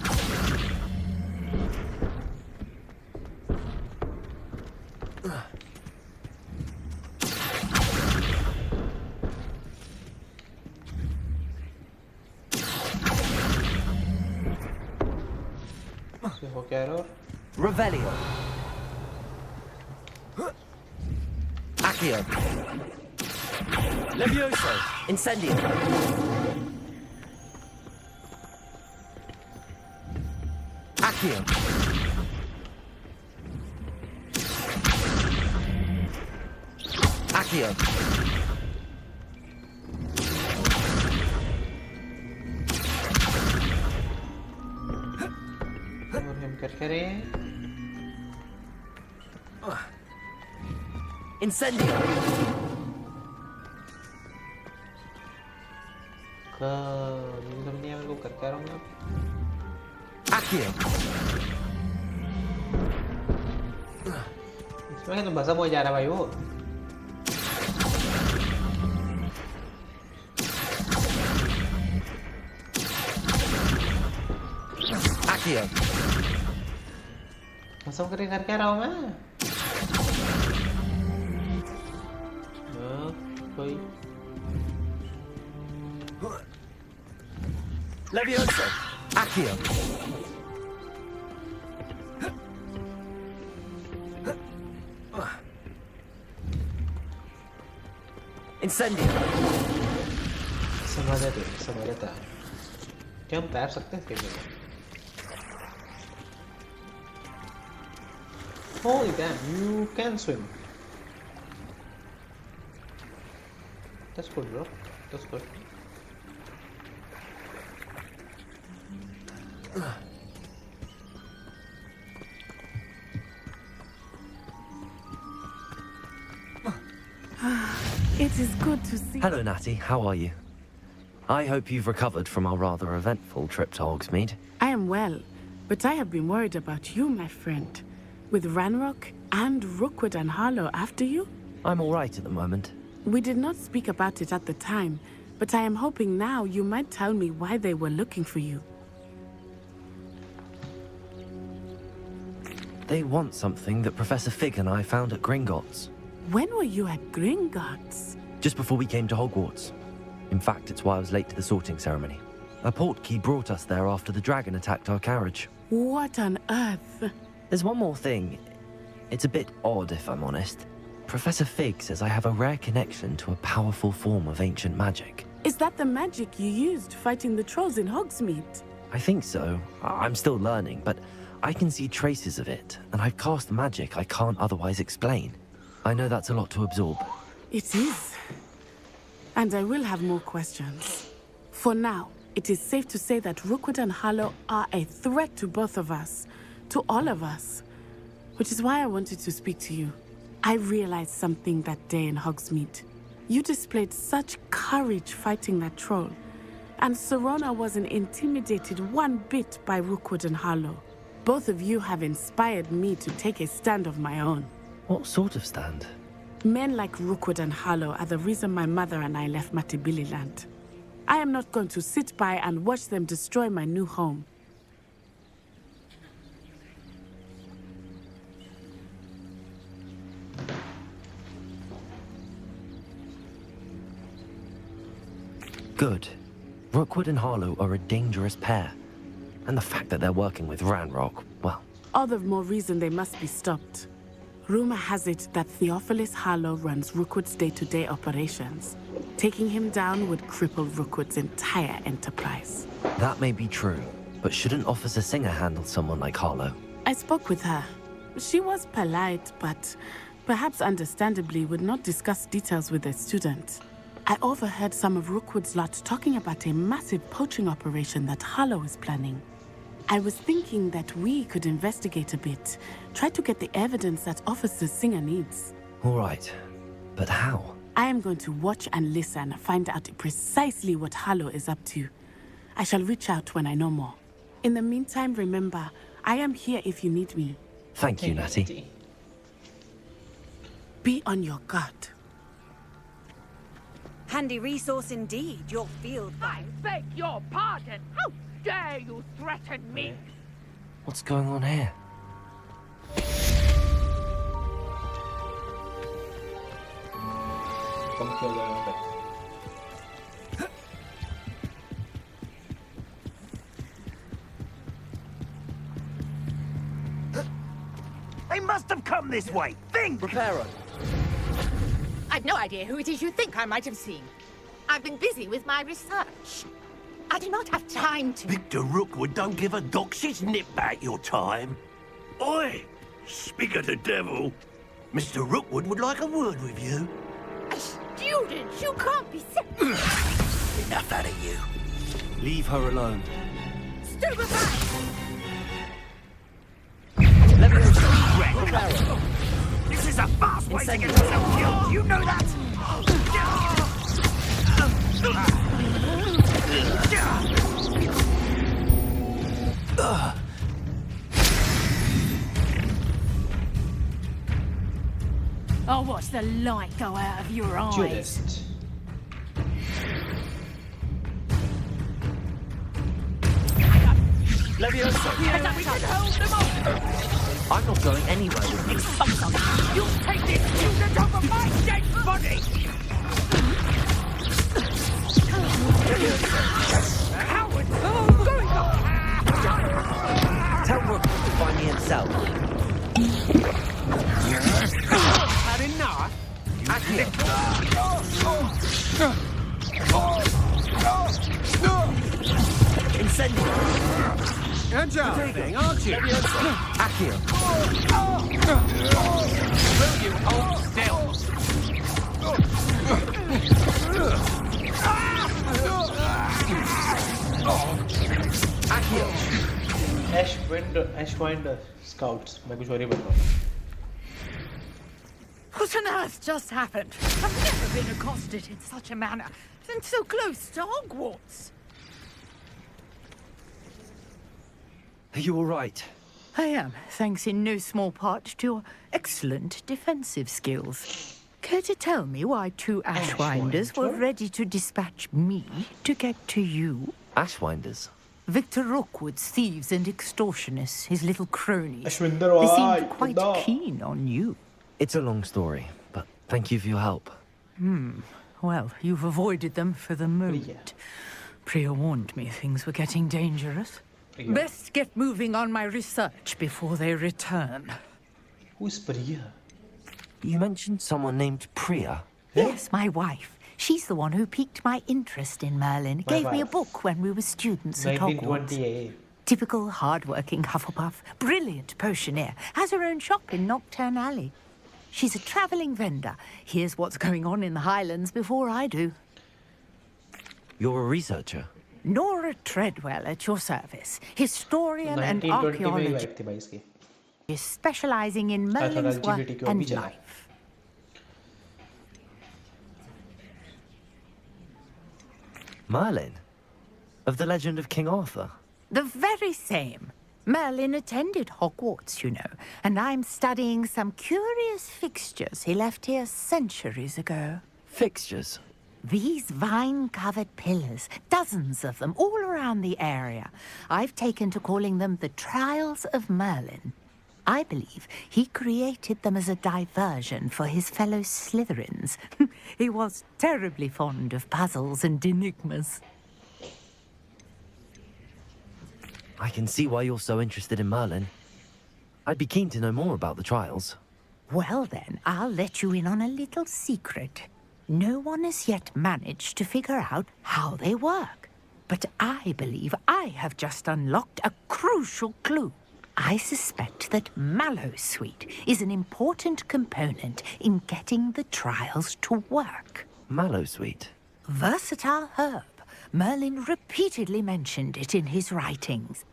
हो क्या error Revelio. Accio. Levioso. Incendio. Accio. Accio. और हम कर रहे हैं Incendio. नहीं मैं कर क्या रहा हूँ Accio. इसमें तो भसम हो जा रहा भाई वो Accio. भसम करके कर क्या रहा हूँ मैं कोई Levioso. Accio. Incendio. समझ आता क्या हम तैर सकते हैं इसके लिए Holy damn, you can swim. That's good, bro. That's good. It is good to see. Hello, Natty. How are you? I hope you've recovered from our rather eventful trip to Hogsmeade. I am well, but I have been worried about you, my friend. With Ranrock and Rookwood and Harlow after you? I'm all right at the moment. We did not speak about it at the time, but I am hoping now you might tell me why they were looking for you. They want something that Professor Fig and I found at Gringotts. When were you at Gringotts? Just before we came to Hogwarts. In fact, it's why I was late to the sorting ceremony. A portkey brought us there after the dragon attacked our carriage. What on earth? There's one more thing. It's a bit odd, if I'm honest. Professor Fig says I have a rare connection to a powerful form of ancient magic. Is that the magic you used fighting the trolls in Hogsmeade? I think so. I'm still learning, but I can see traces of it, and I've cast magic I can't otherwise explain. I know that's a lot to absorb. It is. And I will have more questions. For now, it is safe to say that Rookwood and Harlow are a threat to both of us. To all of us. Which is why I wanted to speak to you. I realized something that day in Hogsmeade. You displayed such courage fighting that troll. And Serona wasn't intimidated one bit by Rookwood and Harlow. Both of you have inspired me to take a stand of my own. What sort of stand? Men like Rookwood and Harlow are the reason my mother and I left Matibili land. I am not going to sit by and watch them destroy my new home. Good. Rookwood and Harlow are a dangerous pair. And the fact that they're working with Ranrock, well... All the more reason they must be stopped. Rumor has it that Theophilus Harlow runs Rookwood's day-to-day operations. Taking him down would cripple Rookwood's entire enterprise. That may be true, but shouldn't Officer Singer handle someone like Harlow? I spoke with her. She was polite, but perhaps understandably would not discuss details with a student. I overheard some of Rookwood's lot talking about a massive poaching operation that Harlow is planning. I was thinking that we could investigate a bit, try to get the evidence that Officer Singer needs. All right, but how? I am going to watch and listen, find out precisely what Harlow is up to. I shall reach out when I know more. In the meantime, remember, I am here if you need me. Thank you, Natty. Be on your guard. Handy resource indeed, your field guide. I beg your pardon. How dare you threaten me? What's going on here? They must have come this way. Think! Reparo. I've no idea who it is you think I might have seen. I've been busy with my research. I do not have time to... Victor Rookwood don't give a doxy's nip back your time. Oi! Speak of the devil. Mr. Rookwood would like a word with you. A student? You can't be serious. Enough out of you. Leave her alone. This is a fast way to get yourself killed. You know that? I'll watch the light go out of your eyes. Tourist. I'm not going anywhere with you. You take this student over my dead body! Howard! Going Tell Rookwood to find me himself. Had enough? Incendiary! Agile thing, aren't you? Akio! Will you hold still? Akio! Ashwinder Scouts. मैं कुछ और ही बन रहा हूँ. What on earth just happened? I've never been accosted in such a manner, and so close to Hogwarts. Are you all right? I am, thanks in no small part to your excellent defensive skills. Care to tell me why two Ashwinders were ready to dispatch me to get to you? Ashwinders? Victor Rookwood's thieves and extortionists, his little cronies. Ashwinder, They seemed quite keen on you. It's a long story, but thank you for your help. Well, you've avoided them for the moment. Priya warned me things were getting dangerous. Best get moving on my research before they return. Who's Priya? You mentioned someone named Priya? Yes, my wife. She's the one who piqued my interest in Merlin. Gave me a book when we were students at Hogwarts. 1928. Typical hard-working Hufflepuff. Brilliant potioneer. Has her own shop in Knockturn Alley. She's a travelling vendor. Hears what's going on in the Highlands before I do. You're a researcher? Nora Treadwell at your service. Historian and 1920 में ही थी भाई इसकी. archaeologist. Specializing in Merlin's work LGBTQ and भी चला. life. Merlin? Of the legend of King Arthur? The very same. Merlin attended Hogwarts, you know, and I'm studying some curious fixtures he left here centuries ago. Fixtures? These vine-covered pillars, dozens of them, all around the area. I've taken to calling them the Trials of Merlin. I believe he created them as a diversion for his fellow Slytherins. He was terribly fond of puzzles and enigmas. I can see why you're so interested in Merlin. I'd be keen to know more about the trials. Well then, I'll let you in on a little secret. No one has yet managed to figure out how they work. But I believe I have just unlocked a crucial clue. I suspect that mallowsweet is an important component in getting the trials to work. Mallowsweet? Versatile herb. Merlin repeatedly mentioned it in his writings.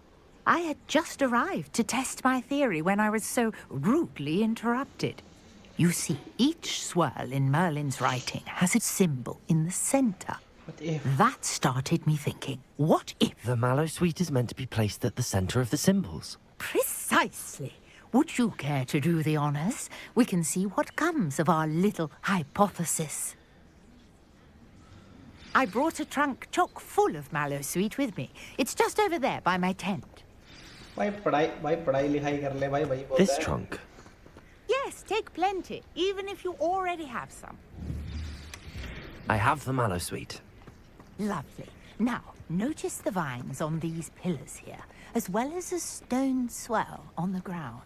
I had just arrived to test my theory when I was so rudely interrupted. You see, each swirl in Merlin's writing has a symbol in the center. What if? That started me thinking, what if? The mallowsweet is meant to be placed at the center of the symbols. Precisely. Would you care to do the honors? We can see what comes of our little hypothesis. I brought a trunk chock full of mallowsweet with me. It's just over there by my tent. This trunk? Yes, take plenty, even if you already have some. I have the mallowsweet. Lovely. Now, notice the vines on these pillars here, as well as a stone swell on the ground.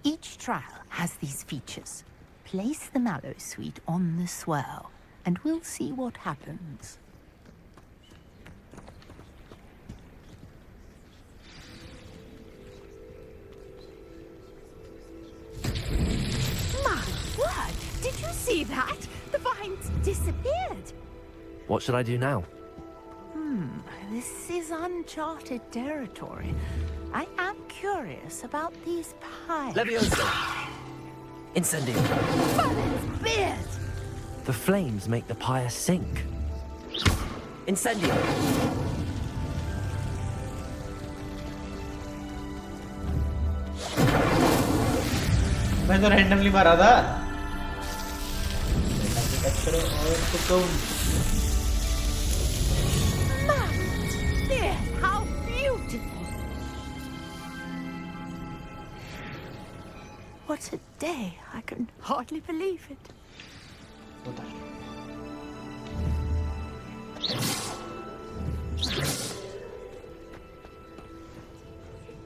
Each trial has these features. Place the mallowsweet on the swell, and we'll see what happens. My word! Did you see that? The vines disappeared. What should I do now? This is uncharted territory. I am curious about these piles. Levioso! Incendio! Merlin's beard! The flames make the pyre sink. Incendio! मैं तो randomly मारा था। करो और तो There, how beautiful! What a day! I can hardly believe it.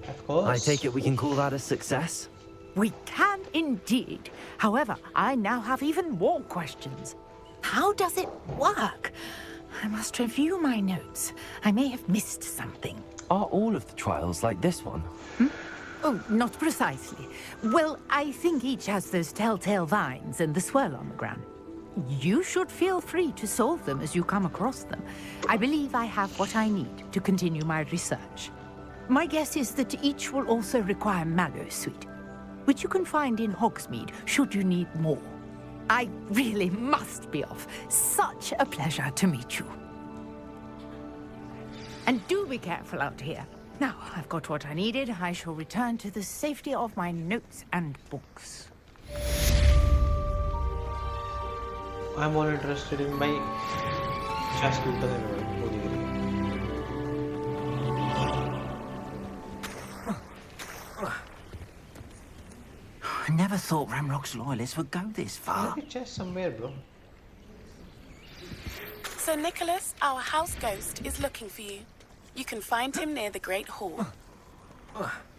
Of course. I take it we can call that a success? We can indeed. However, I now have even more questions. How does it work? I must review my notes. I may have missed something. Are all of the trials like this one? Oh, not precisely. Well, I think each has those telltale vines and the swirl on the ground. You should feel free to solve them as you come across them. I believe I have what I need to continue my research. My guess is that each will also require mallowsweet, which you can find in Hogsmeade should you need more. I really must be off. Such a pleasure to meet you. And do be careful out here. Now, I've got what I needed. I shall return to the safety of my notes and books. I'm more interested in my chest. I never thought Ramrock's loyalists would go this far. Maybe chest somewhere, bro. Sir Nicholas, our house ghost, is looking for you. You can find him near the Great Hall.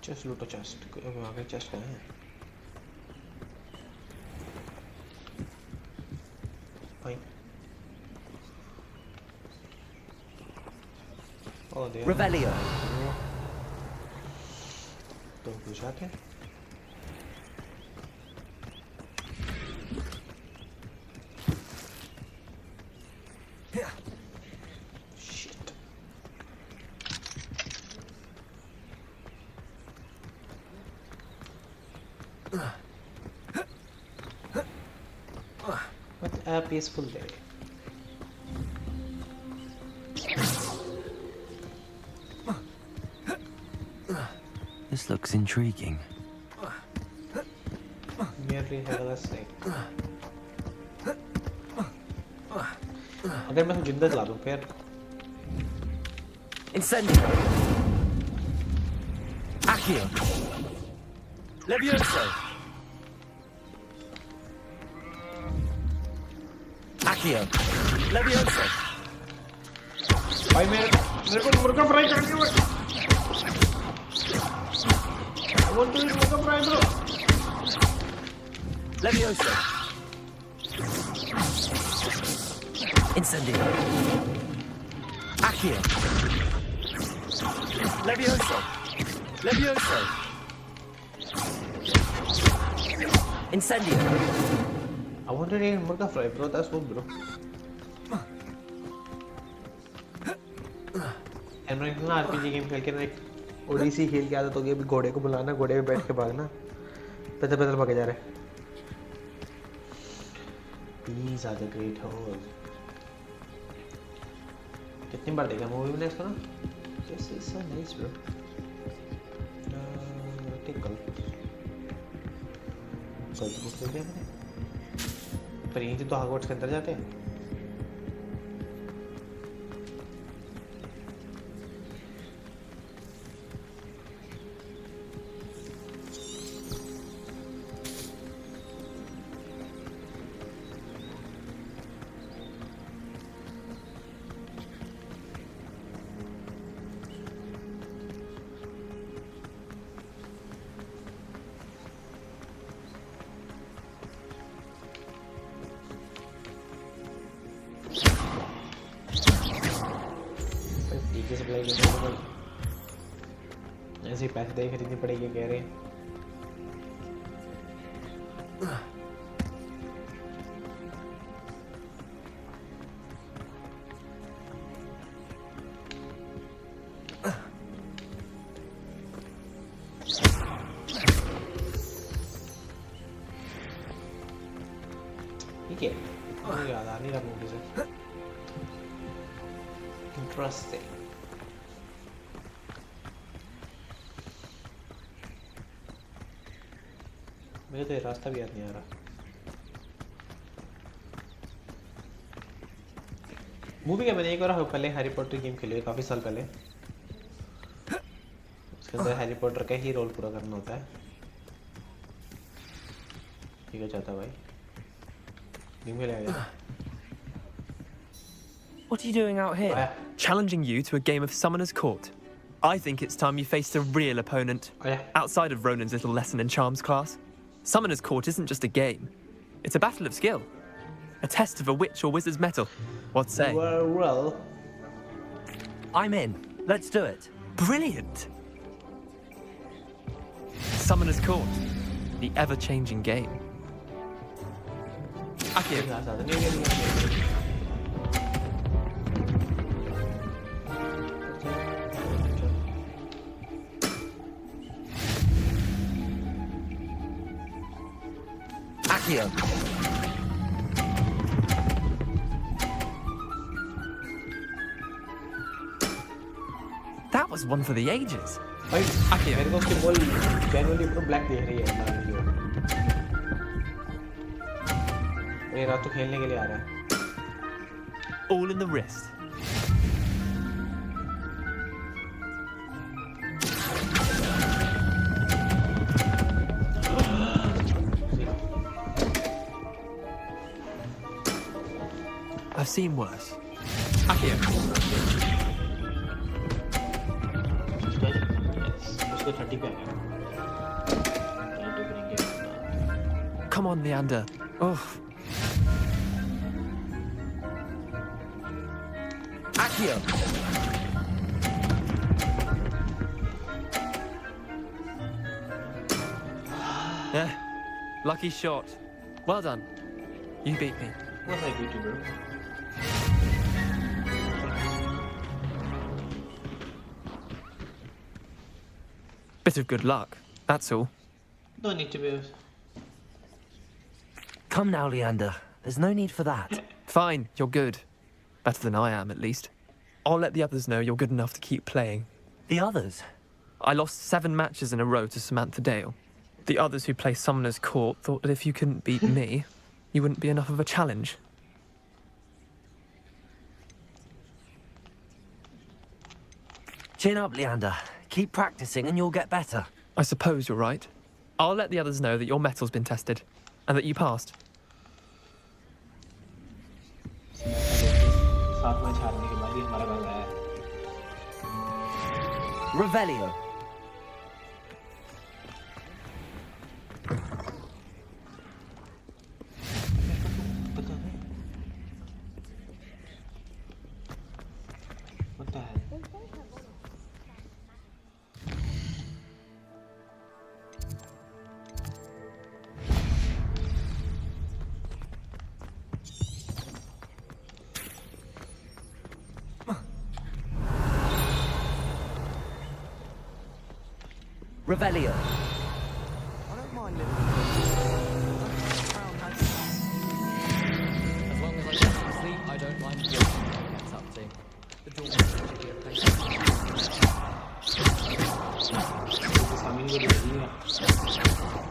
Chest लूटो chest. आगे chest कहाँ है? Fine. Oh, there. Revelio. तो कुछ आते? Shit. What a peaceful day. This looks intriguing. Merely had a snake. अगर मैं जिंदा जला दूं फिर Incendio! Accio! Levioso! Accio! Levioso! भाई मेरे को मुर्गा फ्राई करके want to eat Mocha Fry, bro. Levioso. Incendio. Accio. Levioso. Levioso. Incendio. I want to eat Mocha Fry, bro. That's what, bro. एमरन ना आरपीजी गेम खेल के ना एक ओडीसी खेल के आदत हो गई अभी घोड़े को बुलाना घोड़े पे बैठ के भागना पैदल पैदल भागे जा रहे These are the great holes कितनी बार देखा मूवी में इसको ना This is so nice bro take कल तो बुक ले लिया मैंने पर यहीं से तो हॉगवर्ट्स के अंदर जाते हैं ऐसे पैसे दे खरीदनी पड़ेगी कह रहे हैं ठीक है मुझे याद आ नहीं रहा मूवी से इंटरेस्टिंग मुझे तो ये रास्ता भी याद नहीं आ रहा मूवी का मैंने एक बार पहले हैरी पॉटर गेम खेली है काफी साल पहले उसके अंदर हैरी पॉटर का ही रोल पूरा करना होता है ठीक है चाहता भाई गेम खेला गया What are you doing out here? Challenging you to a game of Summoner's Court. I think it's time you faced a real opponent. Outside of Ronan's little lesson in Charms class. Summoner's Court isn't just a game. It's a battle of skill. A test of a witch or wizard's mettle. What say? Well. I'm in. Let's do it. Brilliant. Summoner's Court. The ever-changing game. Akio. Accio. That was one for the ages. भाई मेरे को उसकी ball generally पूरा black दिख रही है ये रात तो खेलने के लिए आ रहा है All in the wrist. I've seen worse. Akio. Come on, Leander. Oh. Akio. Yeah. Lucky shot. Well done. You beat me. What I beat you, bro? Bit of good luck, that's all. No need to be. Come now, Leander. There's no need for that. Fine, you're good. Better than I am, at least. I'll let the others know you're good enough to keep playing. The others? I lost 7 matches in a row to Samantha Dale. The others who play Summoner's Court thought that if you couldn't beat me, you wouldn't be enough of a challenge. Chin up, Leander. Keep practicing and you'll get better. I suppose you're right. I'll let the others know that your metal's been tested, and that you passed. Revelio. Revelio. I don't mind living. As long as I get some sleep, I don't mind what it's up to. The door should be a place.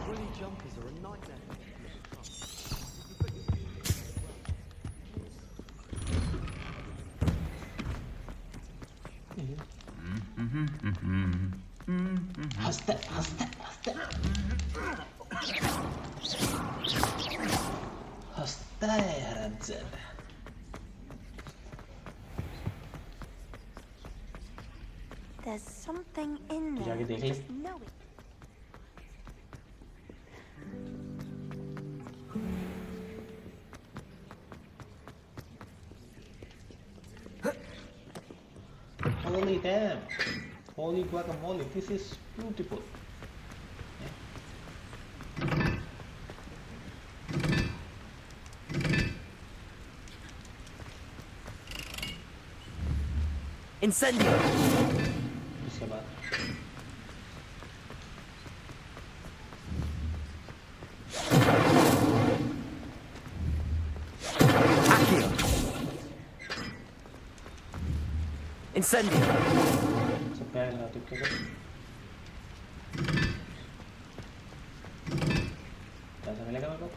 Woolly jumpers are a nightmare. हंसते है हरामजादा। There's something in there. जाके देख ले। Just know it. Holy damn! Holy guacamole! This is beautiful. Incendio. इसके बाद Accio. Incendio. सब पैर लगा दो क्या कर? पैसा मिलेगा मेरे को?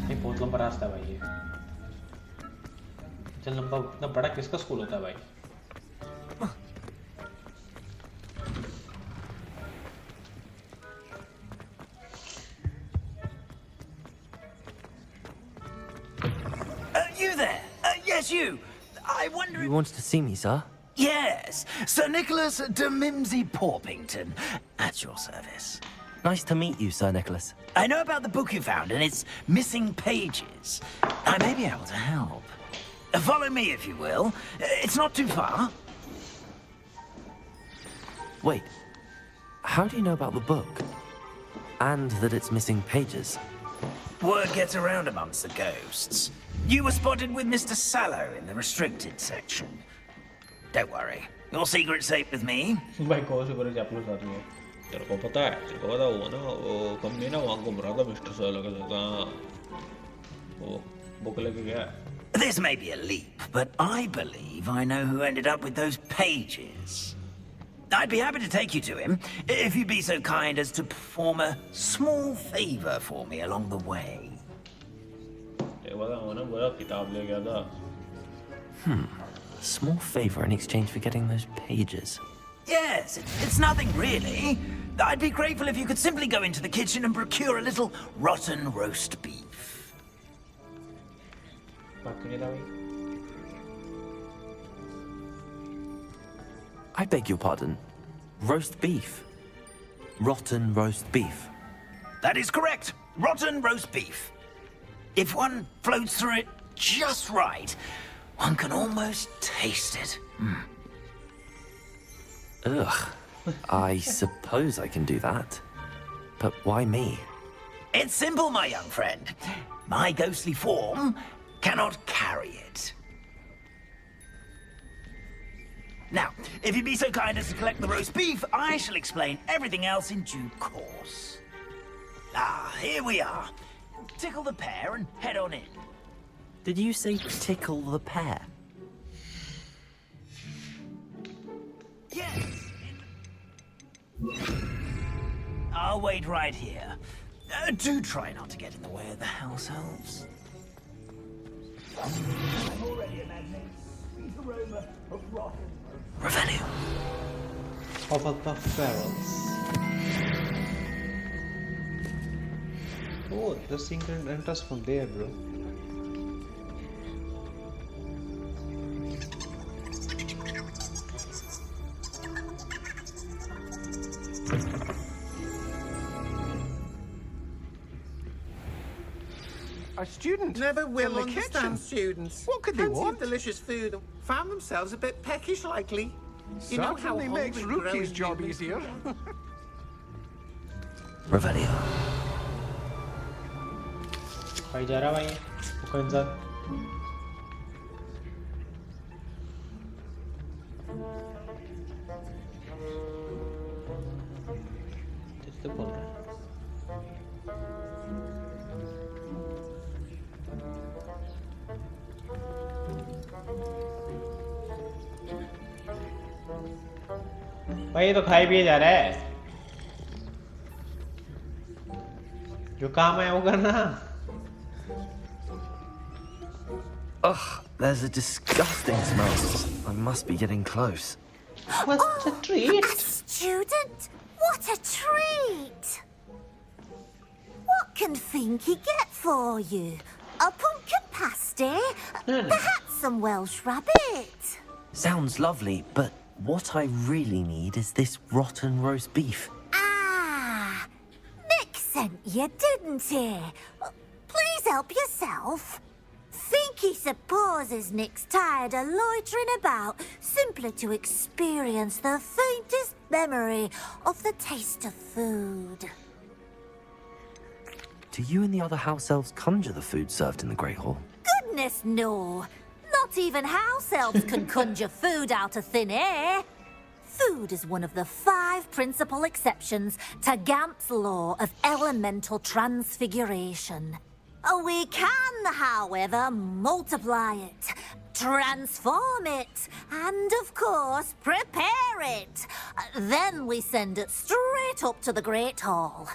ये बहुत लंबा रास्ता है भाई ये। इतना लंबा इतना बड़ा किसका स्कूल होता है भाई? You there? Yes, you. I wonder. You wanted to see me, sir? Yes, Sir Nicholas de Mimsy Porpington, at your service. Nice to meet you, Sir Nicholas. I know about the book you found and its missing pages. I may be able to help. Follow me, if you will. It's not too far. Wait, how do you know about the book? And that it's missing pages? Word gets around amongst the ghosts. You were spotted with Mr. Sallow in the restricted section. Don't worry, your secret's safe with me. भाई कौन से बड़े चैपलर साथ में? तेरे को पता हुआ ना वो कंपनी ना वहाँ घूम रहा था मिस्टर सालो के साथ वो बुक लेके गया। This may be a leap, but I believe I know who ended up with those pages. I'd be happy to take you to him, if you'd be so kind as to perform a small favor for me along the way. A small favor in exchange for getting those pages. Yes, it's nothing really. I'd be grateful if you could simply go into the kitchen and procure a little rotten roast beef. I beg your pardon. Roast beef. Rotten roast beef. That is correct. Rotten roast beef. If one floats through it just right, one can almost taste it. Ugh. I suppose I can do that. But why me? It's simple, my young friend. My ghostly form cannot carry it. Now, if you'd be so kind as to collect the roast beef, I shall explain everything else in due course. Ah, here we are. Tickle the pear and head on in. Did you say tickle the pear? Yes. I'll wait right here. Do try not to get in the way of the house elves. I'm already imagining sweet aroma of rotten. Revenue. Of the ferals. Oh, the secret entrance from there, bro. A student Never will in the understand kitchen. students. What could they Plenty want? of delicious food and found themselves a bit peckish likely. You know how Certainly makes hungry Rookie's growing job humans easier. Revelio. भाई जा रहा भाई कोई इंसान तो बोल रहा है भाई ये तो खाई पिए जा रहा है जो काम है वो करना Ugh, there's a disgusting smell. I must be getting close. What's a treat? A student? What a treat! What can Finky get for you? A pumpkin pasty? Perhaps some Welsh rabbit? Sounds lovely, but what I really need is this rotten roast beef. Ah! Nick sent you, didn't he? Please help yourself. Finky supposes Nick's tired of loitering about simply to experience the faintest memory of the taste of food. Do you and the other house elves conjure the food served in the Great Hall? Goodness, no. Not even house elves can conjure food out of thin air. Food is one of the 5 principal exceptions to Gamp's law of elemental transfiguration. We can, however, multiply it, transform it, and, of course, prepare it. Then we send it straight up to the Great Hall.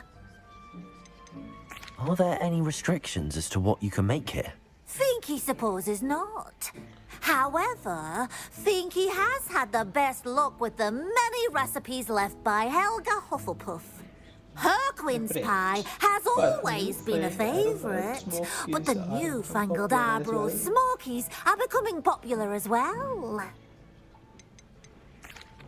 Are there any restrictions as to what you can make here? Finky supposes not. However, Finky has had the best luck with the many recipes left by Helga Hufflepuff. Her quince pie has always been a favourite, but the newfangled Arbroath Smokies are becoming popular as well.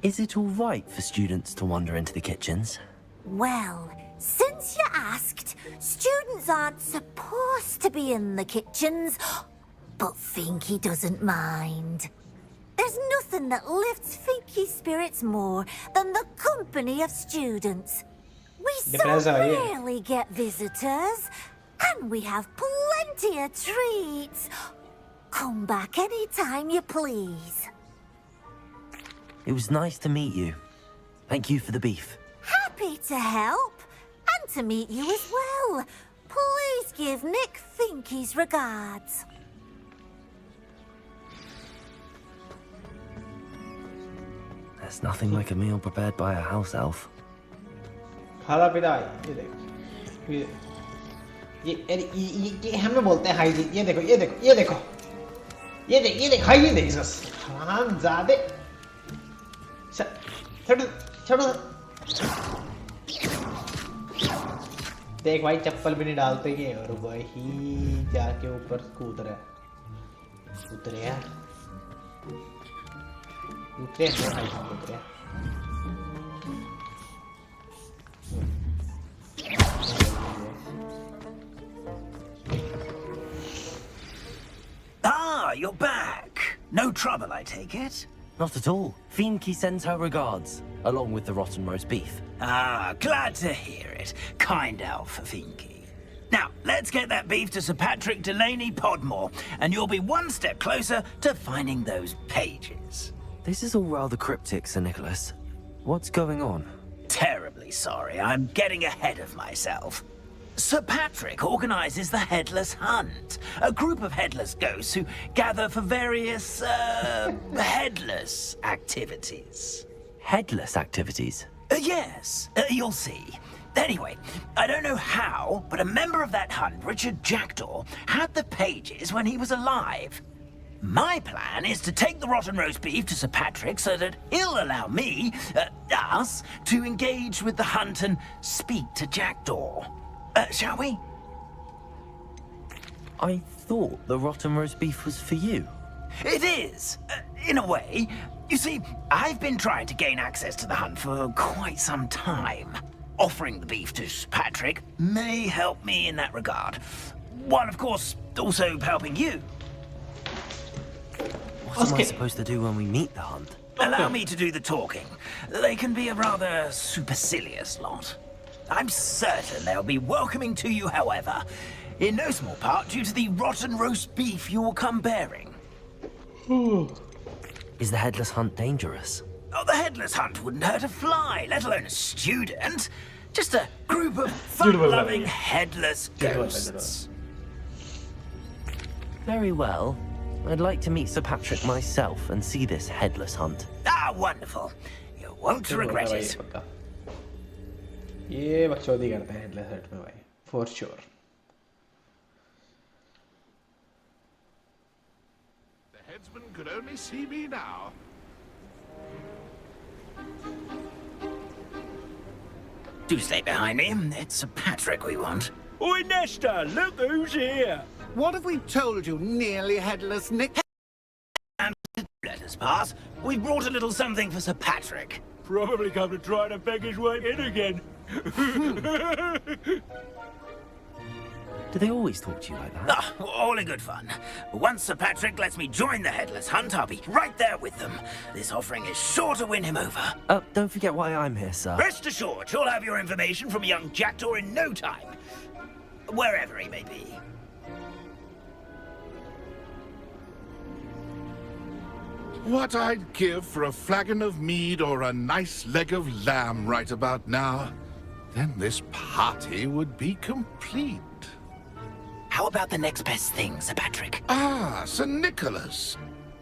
Is it all right for students to wander into the kitchens? Well, since you asked, students aren't supposed to be in the kitchens, but Finky doesn't mind. There's nothing that lifts Finky's spirits more than the company of students. We so rarely get visitors, and we have plenty of treats. Come back any time you please. It was nice to meet you. Thank you for the beef. Happy to help, and to meet you as well. Please give Nick Finky's regards. There's nothing like a meal prepared by a house elf. खाना पीना ये देखो ये हमें बोलते हैं hygiene ये देखो ये देखो ये देखो ये देख हाइजीन देख बस हम ज़्यादा छोड़ो देख भाई चप्पल भी नहीं डालते हैं और वही जाके ऊपर कूद रहा है उतरे यार उतरे हाइजीन उतरे Ah, you're back. No trouble, I take it? Not at all. Finky sends her regards, along with the rotten roast beef. Ah, glad to hear it. Kind elf, Finky. Now, let's get that beef to Sir Patrick Delaney Podmore, and you'll be one step closer to finding those pages. This is all rather cryptic, Sir Nicholas. What's going on? Terribly sorry, I'm getting ahead of myself. Sir Patrick organises the Headless Hunt, a group of headless ghosts who gather for various, headless activities. Headless activities? Yes, you'll see. Anyway, I don't know how, but a member of that hunt, Richard Jackdaw, had the pages when he was alive. My plan is to take the rotten roast beef to Sir Patrick so that he'll allow me, us, to engage with the hunt and speak to Jackdaw. Shall we? I thought the rotten roast beef was for you. It is, in a way. You see, I've been trying to gain access to the hunt for quite some time. Offering the beef to Sir Patrick may help me in that regard. While, of course, also helping you. What am I supposed to do when we meet the hunt? Allow me to do the talking. They can be a rather supercilious lot. I'm certain they'll be welcoming to you, however. in no small part due to the rotten roast beef you will come bearing. Is the headless hunt dangerous? Oh, the headless hunt wouldn't hurt a fly, let alone a student. Just a group of fun-loving headless ghosts. Very well. I'd like to meet Sir Patrick myself and see this headless hunt. Ah, wonderful. You won't regret it. ये बकचोदी करते हैं headless हट में भाई, for sure. The headsman could only see me now. Do stay behind me. It's Sir Patrick we want. Oi, Nesta, look who's here. What have we told you, nearly headless Nick? And let us pass. We brought a little something for Sir Patrick. Probably come to try to beg his way in again. Do they always talk to you like that? Ah, all in good fun. Once Sir Patrick lets me join the headless hunt, I'll be right there with them. This offering is sure to win him over. Don't forget why I'm here, sir. Rest assured, you'll have your information from young Jackdaw in no time. Wherever he may be. What I'd give for a flagon of mead or a nice leg of lamb right about now. Then this party would be complete. How about the next best thing, Sir Patrick? Ah, Sir Nicholas.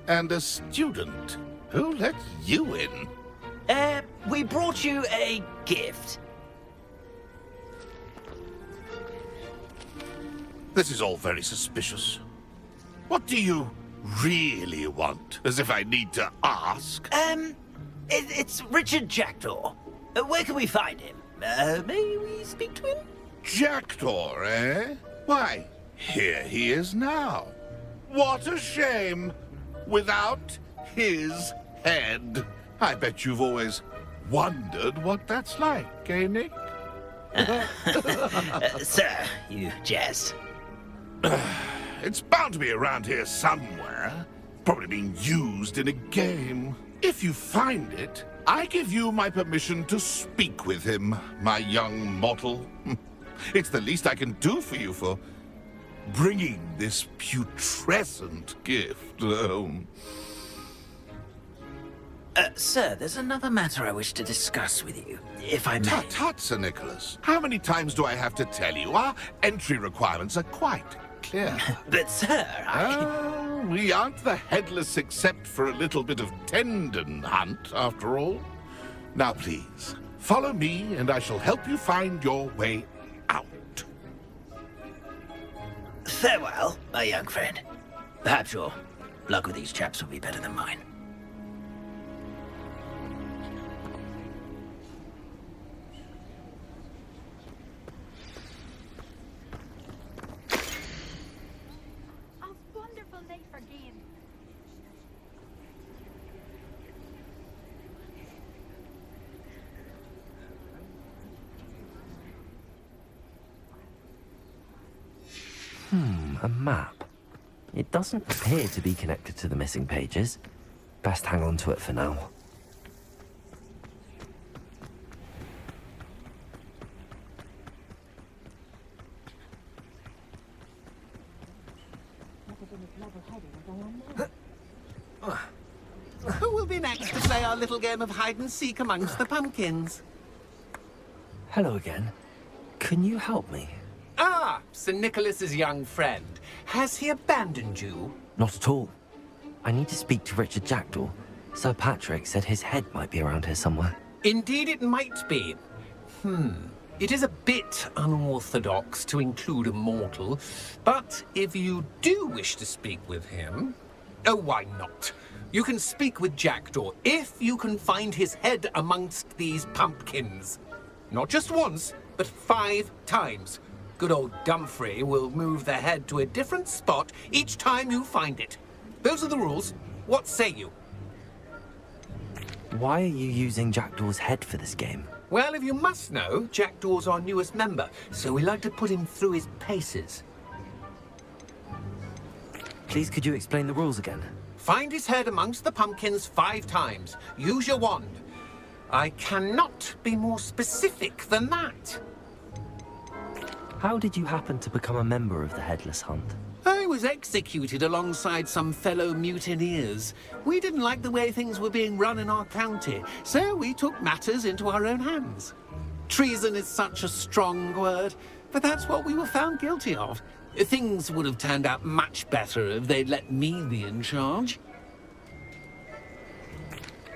And a student. Who let you in? We brought you a gift. This is all very suspicious. What do you really want? As if I need to ask. It's Richard Jackdaw. Where can we find him? May we speak to him? Jackdaw, eh? Why, here he is now. What a shame. Without his head. I bet you've always wondered what that's like, eh, Nick? Sir, you jest. It's bound to be around here somewhere. Probably being used in a game. If you find it, I give you my permission to speak with him, my young mortal. It's the least I can do for you for bringing this putrescent gift home. Sir, there's another matter I wish to discuss with you, if I may. Tut, tut, Sir Nicholas. How many times do I have to tell you? Our entry requirements are quite clear. But, sir, we aren't the headless except for a little bit of tendon hunt, after all. Now, please, follow me, and I shall help you find your way out. Farewell, my young friend. Perhaps your luck with these chaps will be better than mine. A map. It doesn't appear to be connected to the missing pages. Best hang on to it for now. Who will be next to play our little game of hide-and-seek amongst the pumpkins? Hello again. Can you help me? Ah, Sir Nicholas's young friend. Has he abandoned you? Not at all. I need to speak to Richard Jackdaw. Sir Patrick said his head might be around here somewhere. Indeed it might be. It is a bit unorthodox to include a mortal, but if you do wish to speak with him... Oh, why not? You can speak with Jackdaw if you can find his head amongst these pumpkins. Not just once, but 5 times. Good old Dumfrey will move the head to a different spot each time you find it. Those are the rules. What say you? Why are you using Jackdaw's head for this game? Well, if you must know, Jackdaw's our newest member, so we like to put him through his paces. Please, could you explain the rules again? Find his head amongst the pumpkins 5 times. Use your wand. I cannot be more specific than that. How did you happen to become a member of the Headless Hunt? I was executed alongside some fellow mutineers. We didn't like the way things were being run in our county, so we took matters into our own hands. Treason is such a strong word, but that's what we were found guilty of. Things would have turned out much better if they'd let me be in charge.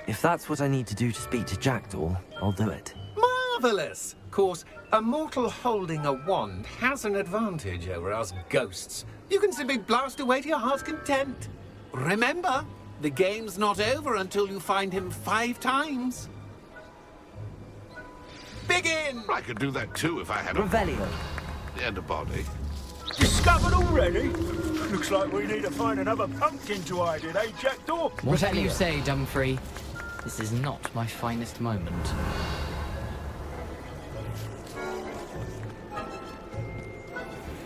If that's what I need to do to speak to Jackdaw, I'll do it. Marvellous! Of course, a mortal holding a wand has an advantage over us ghosts. You can simply blast away to your heart's content. Remember, the game's not over until you find him 5 times. Begin! I could do that too if I had a... Revelio. And a body. Discovered already? Looks like we need to find another pumpkin to hide in, eh, Jackdaw? Whatever you say, Dumfrey. This is not my finest moment.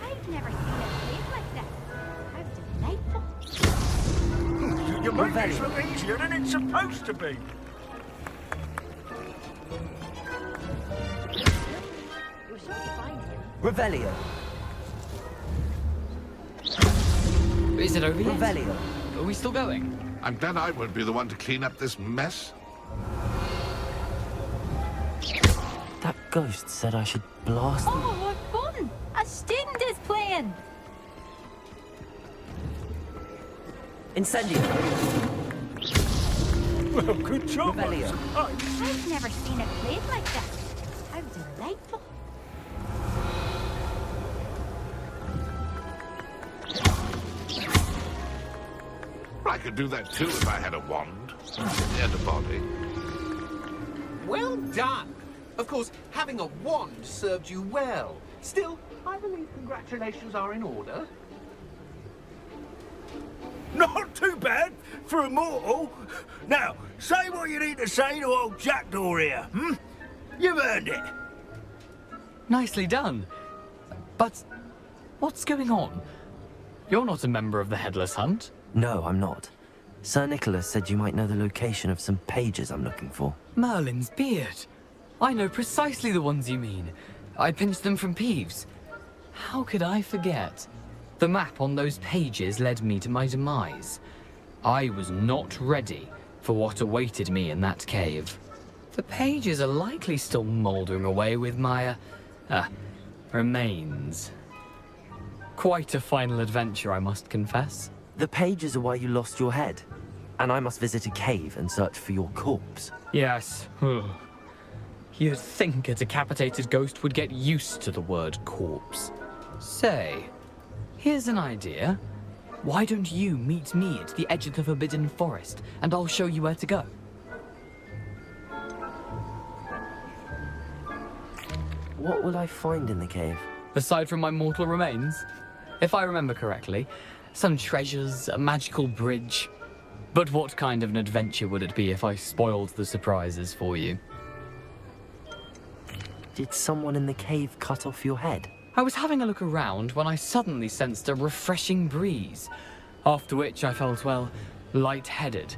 I've never seen a place like this. How delightful. You make this look easier than it's supposed to be. You're sure to find him. Revelio. Is it over yet? Revelio. Are we still going? I'm glad I won't be the one to clean up this mess. That ghost said I should blast them. Oh, what fun! A student is playing. Incendio. Well, good job. Revelio. I've never seen a place like this. How delightful. I could do that too if I had a wand. And a body. Well done! Of course, having a wand served you well. Still, I believe congratulations are in order. Not too bad for a mortal. Now, say what you need to say to old Jackdaw here, hmm? You've earned it. Nicely done. But what's going on? You're not a member of the Headless Hunt. No, I'm not. Sir Nicholas said you might know the location of some pages I'm looking for. Merlin's beard. I know precisely the ones you mean. I pinched them from Peeves. How could I forget? The map on those pages led me to my demise. I was not ready for what awaited me in that cave. The pages are likely still mouldering away with my, remains. Quite a final adventure, I must confess. The pages are why you lost your head, and I must visit a cave and search for your corpse. Yes. You'd think a decapitated ghost would get used to the word corpse. Say, here's an idea. Why don't you meet me at the edge of the Forbidden Forest, and I'll show you where to go? What will I find in the cave? Aside from my mortal remains, if I remember correctly, some treasures, a magical bridge. But what kind of an adventure would it be if I spoiled the surprises for you? Did someone in the cave cut off your head? I was having a look around when I suddenly sensed a refreshing breeze, after which I felt, well, lightheaded.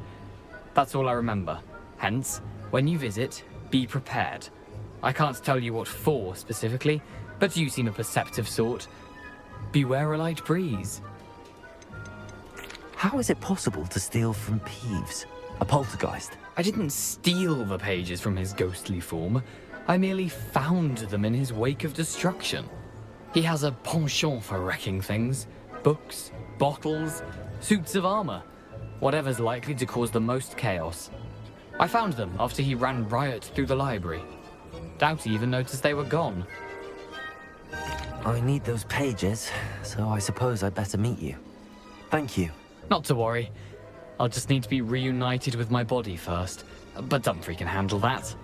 That's all I remember. Hence, when you visit, be prepared. I can't tell you what for specifically, but you seem a perceptive sort. Beware a light breeze. How is it possible to steal from Peeves? A poltergeist? I didn't steal the pages from his ghostly form. I merely found them in his wake of destruction. He has a penchant for wrecking things. Books, bottles, suits of armor. Whatever's likely to cause the most chaos. I found them after he ran riot through the library. Doubt he even noticed they were gone. I need those pages, so I suppose I'd better meet you. Thank you. Not to worry. I'll just need to be reunited with my body first. But Dumfrey can handle that.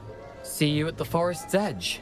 See you at the forest's edge.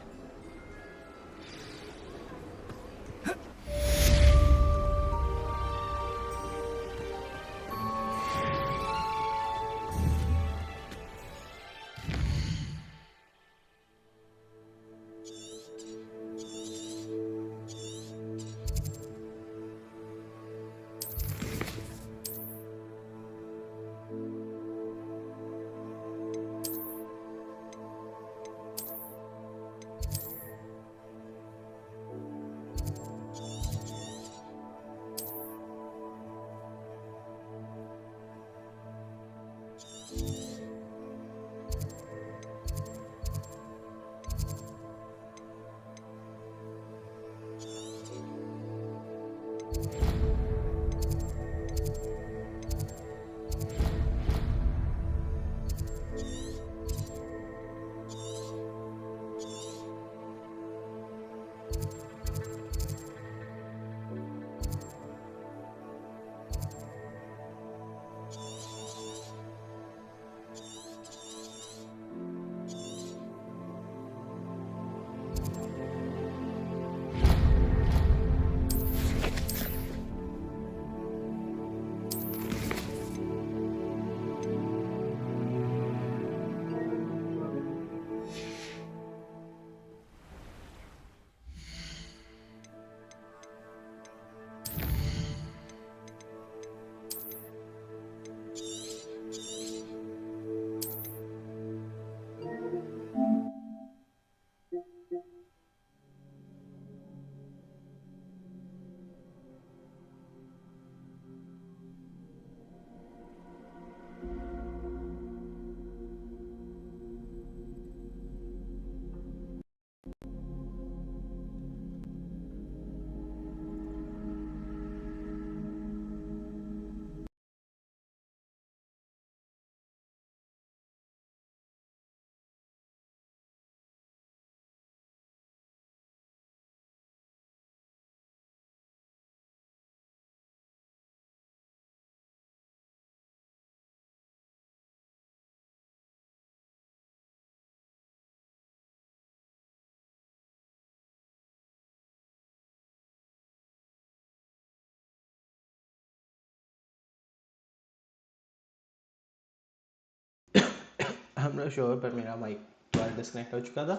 I'm not sure, but मेरा mic थोड़ा disconnect हो चुका था.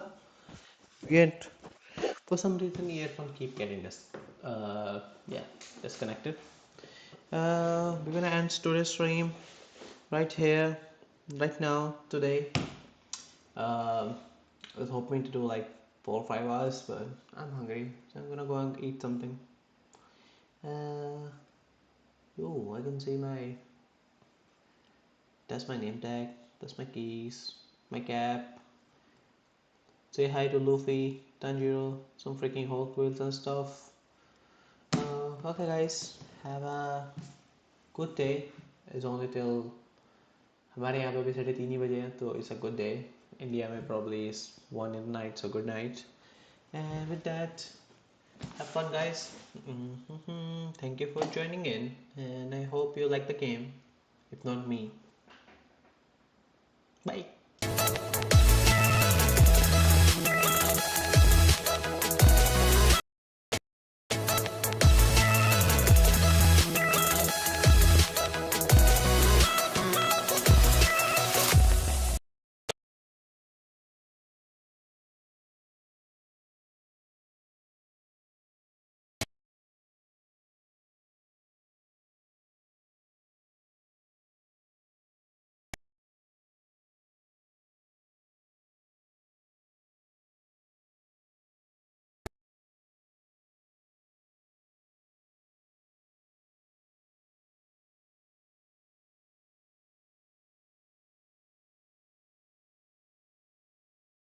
Yet, for some reason, earphone keep getting disconnected. We're gonna end today's stream right here, right now, today. I was hoping to do like 4 or 5 hours, but I'm hungry, so I'm gonna go and eat something. Oh, I can see that's my name tag, that's my keys, my cap. Say hi to Luffy, Tanjiro, some freaking Hulk wheels and stuff. Okay guys, have a good day. It's only till हमारे यहाँ पे भी 3:30 बजे हैं, तो it's a good day. India में probably is 1 in the night, so good night. And with that, have fun guys. Thank you for joining in, and I hope you like the game. If not me, bye.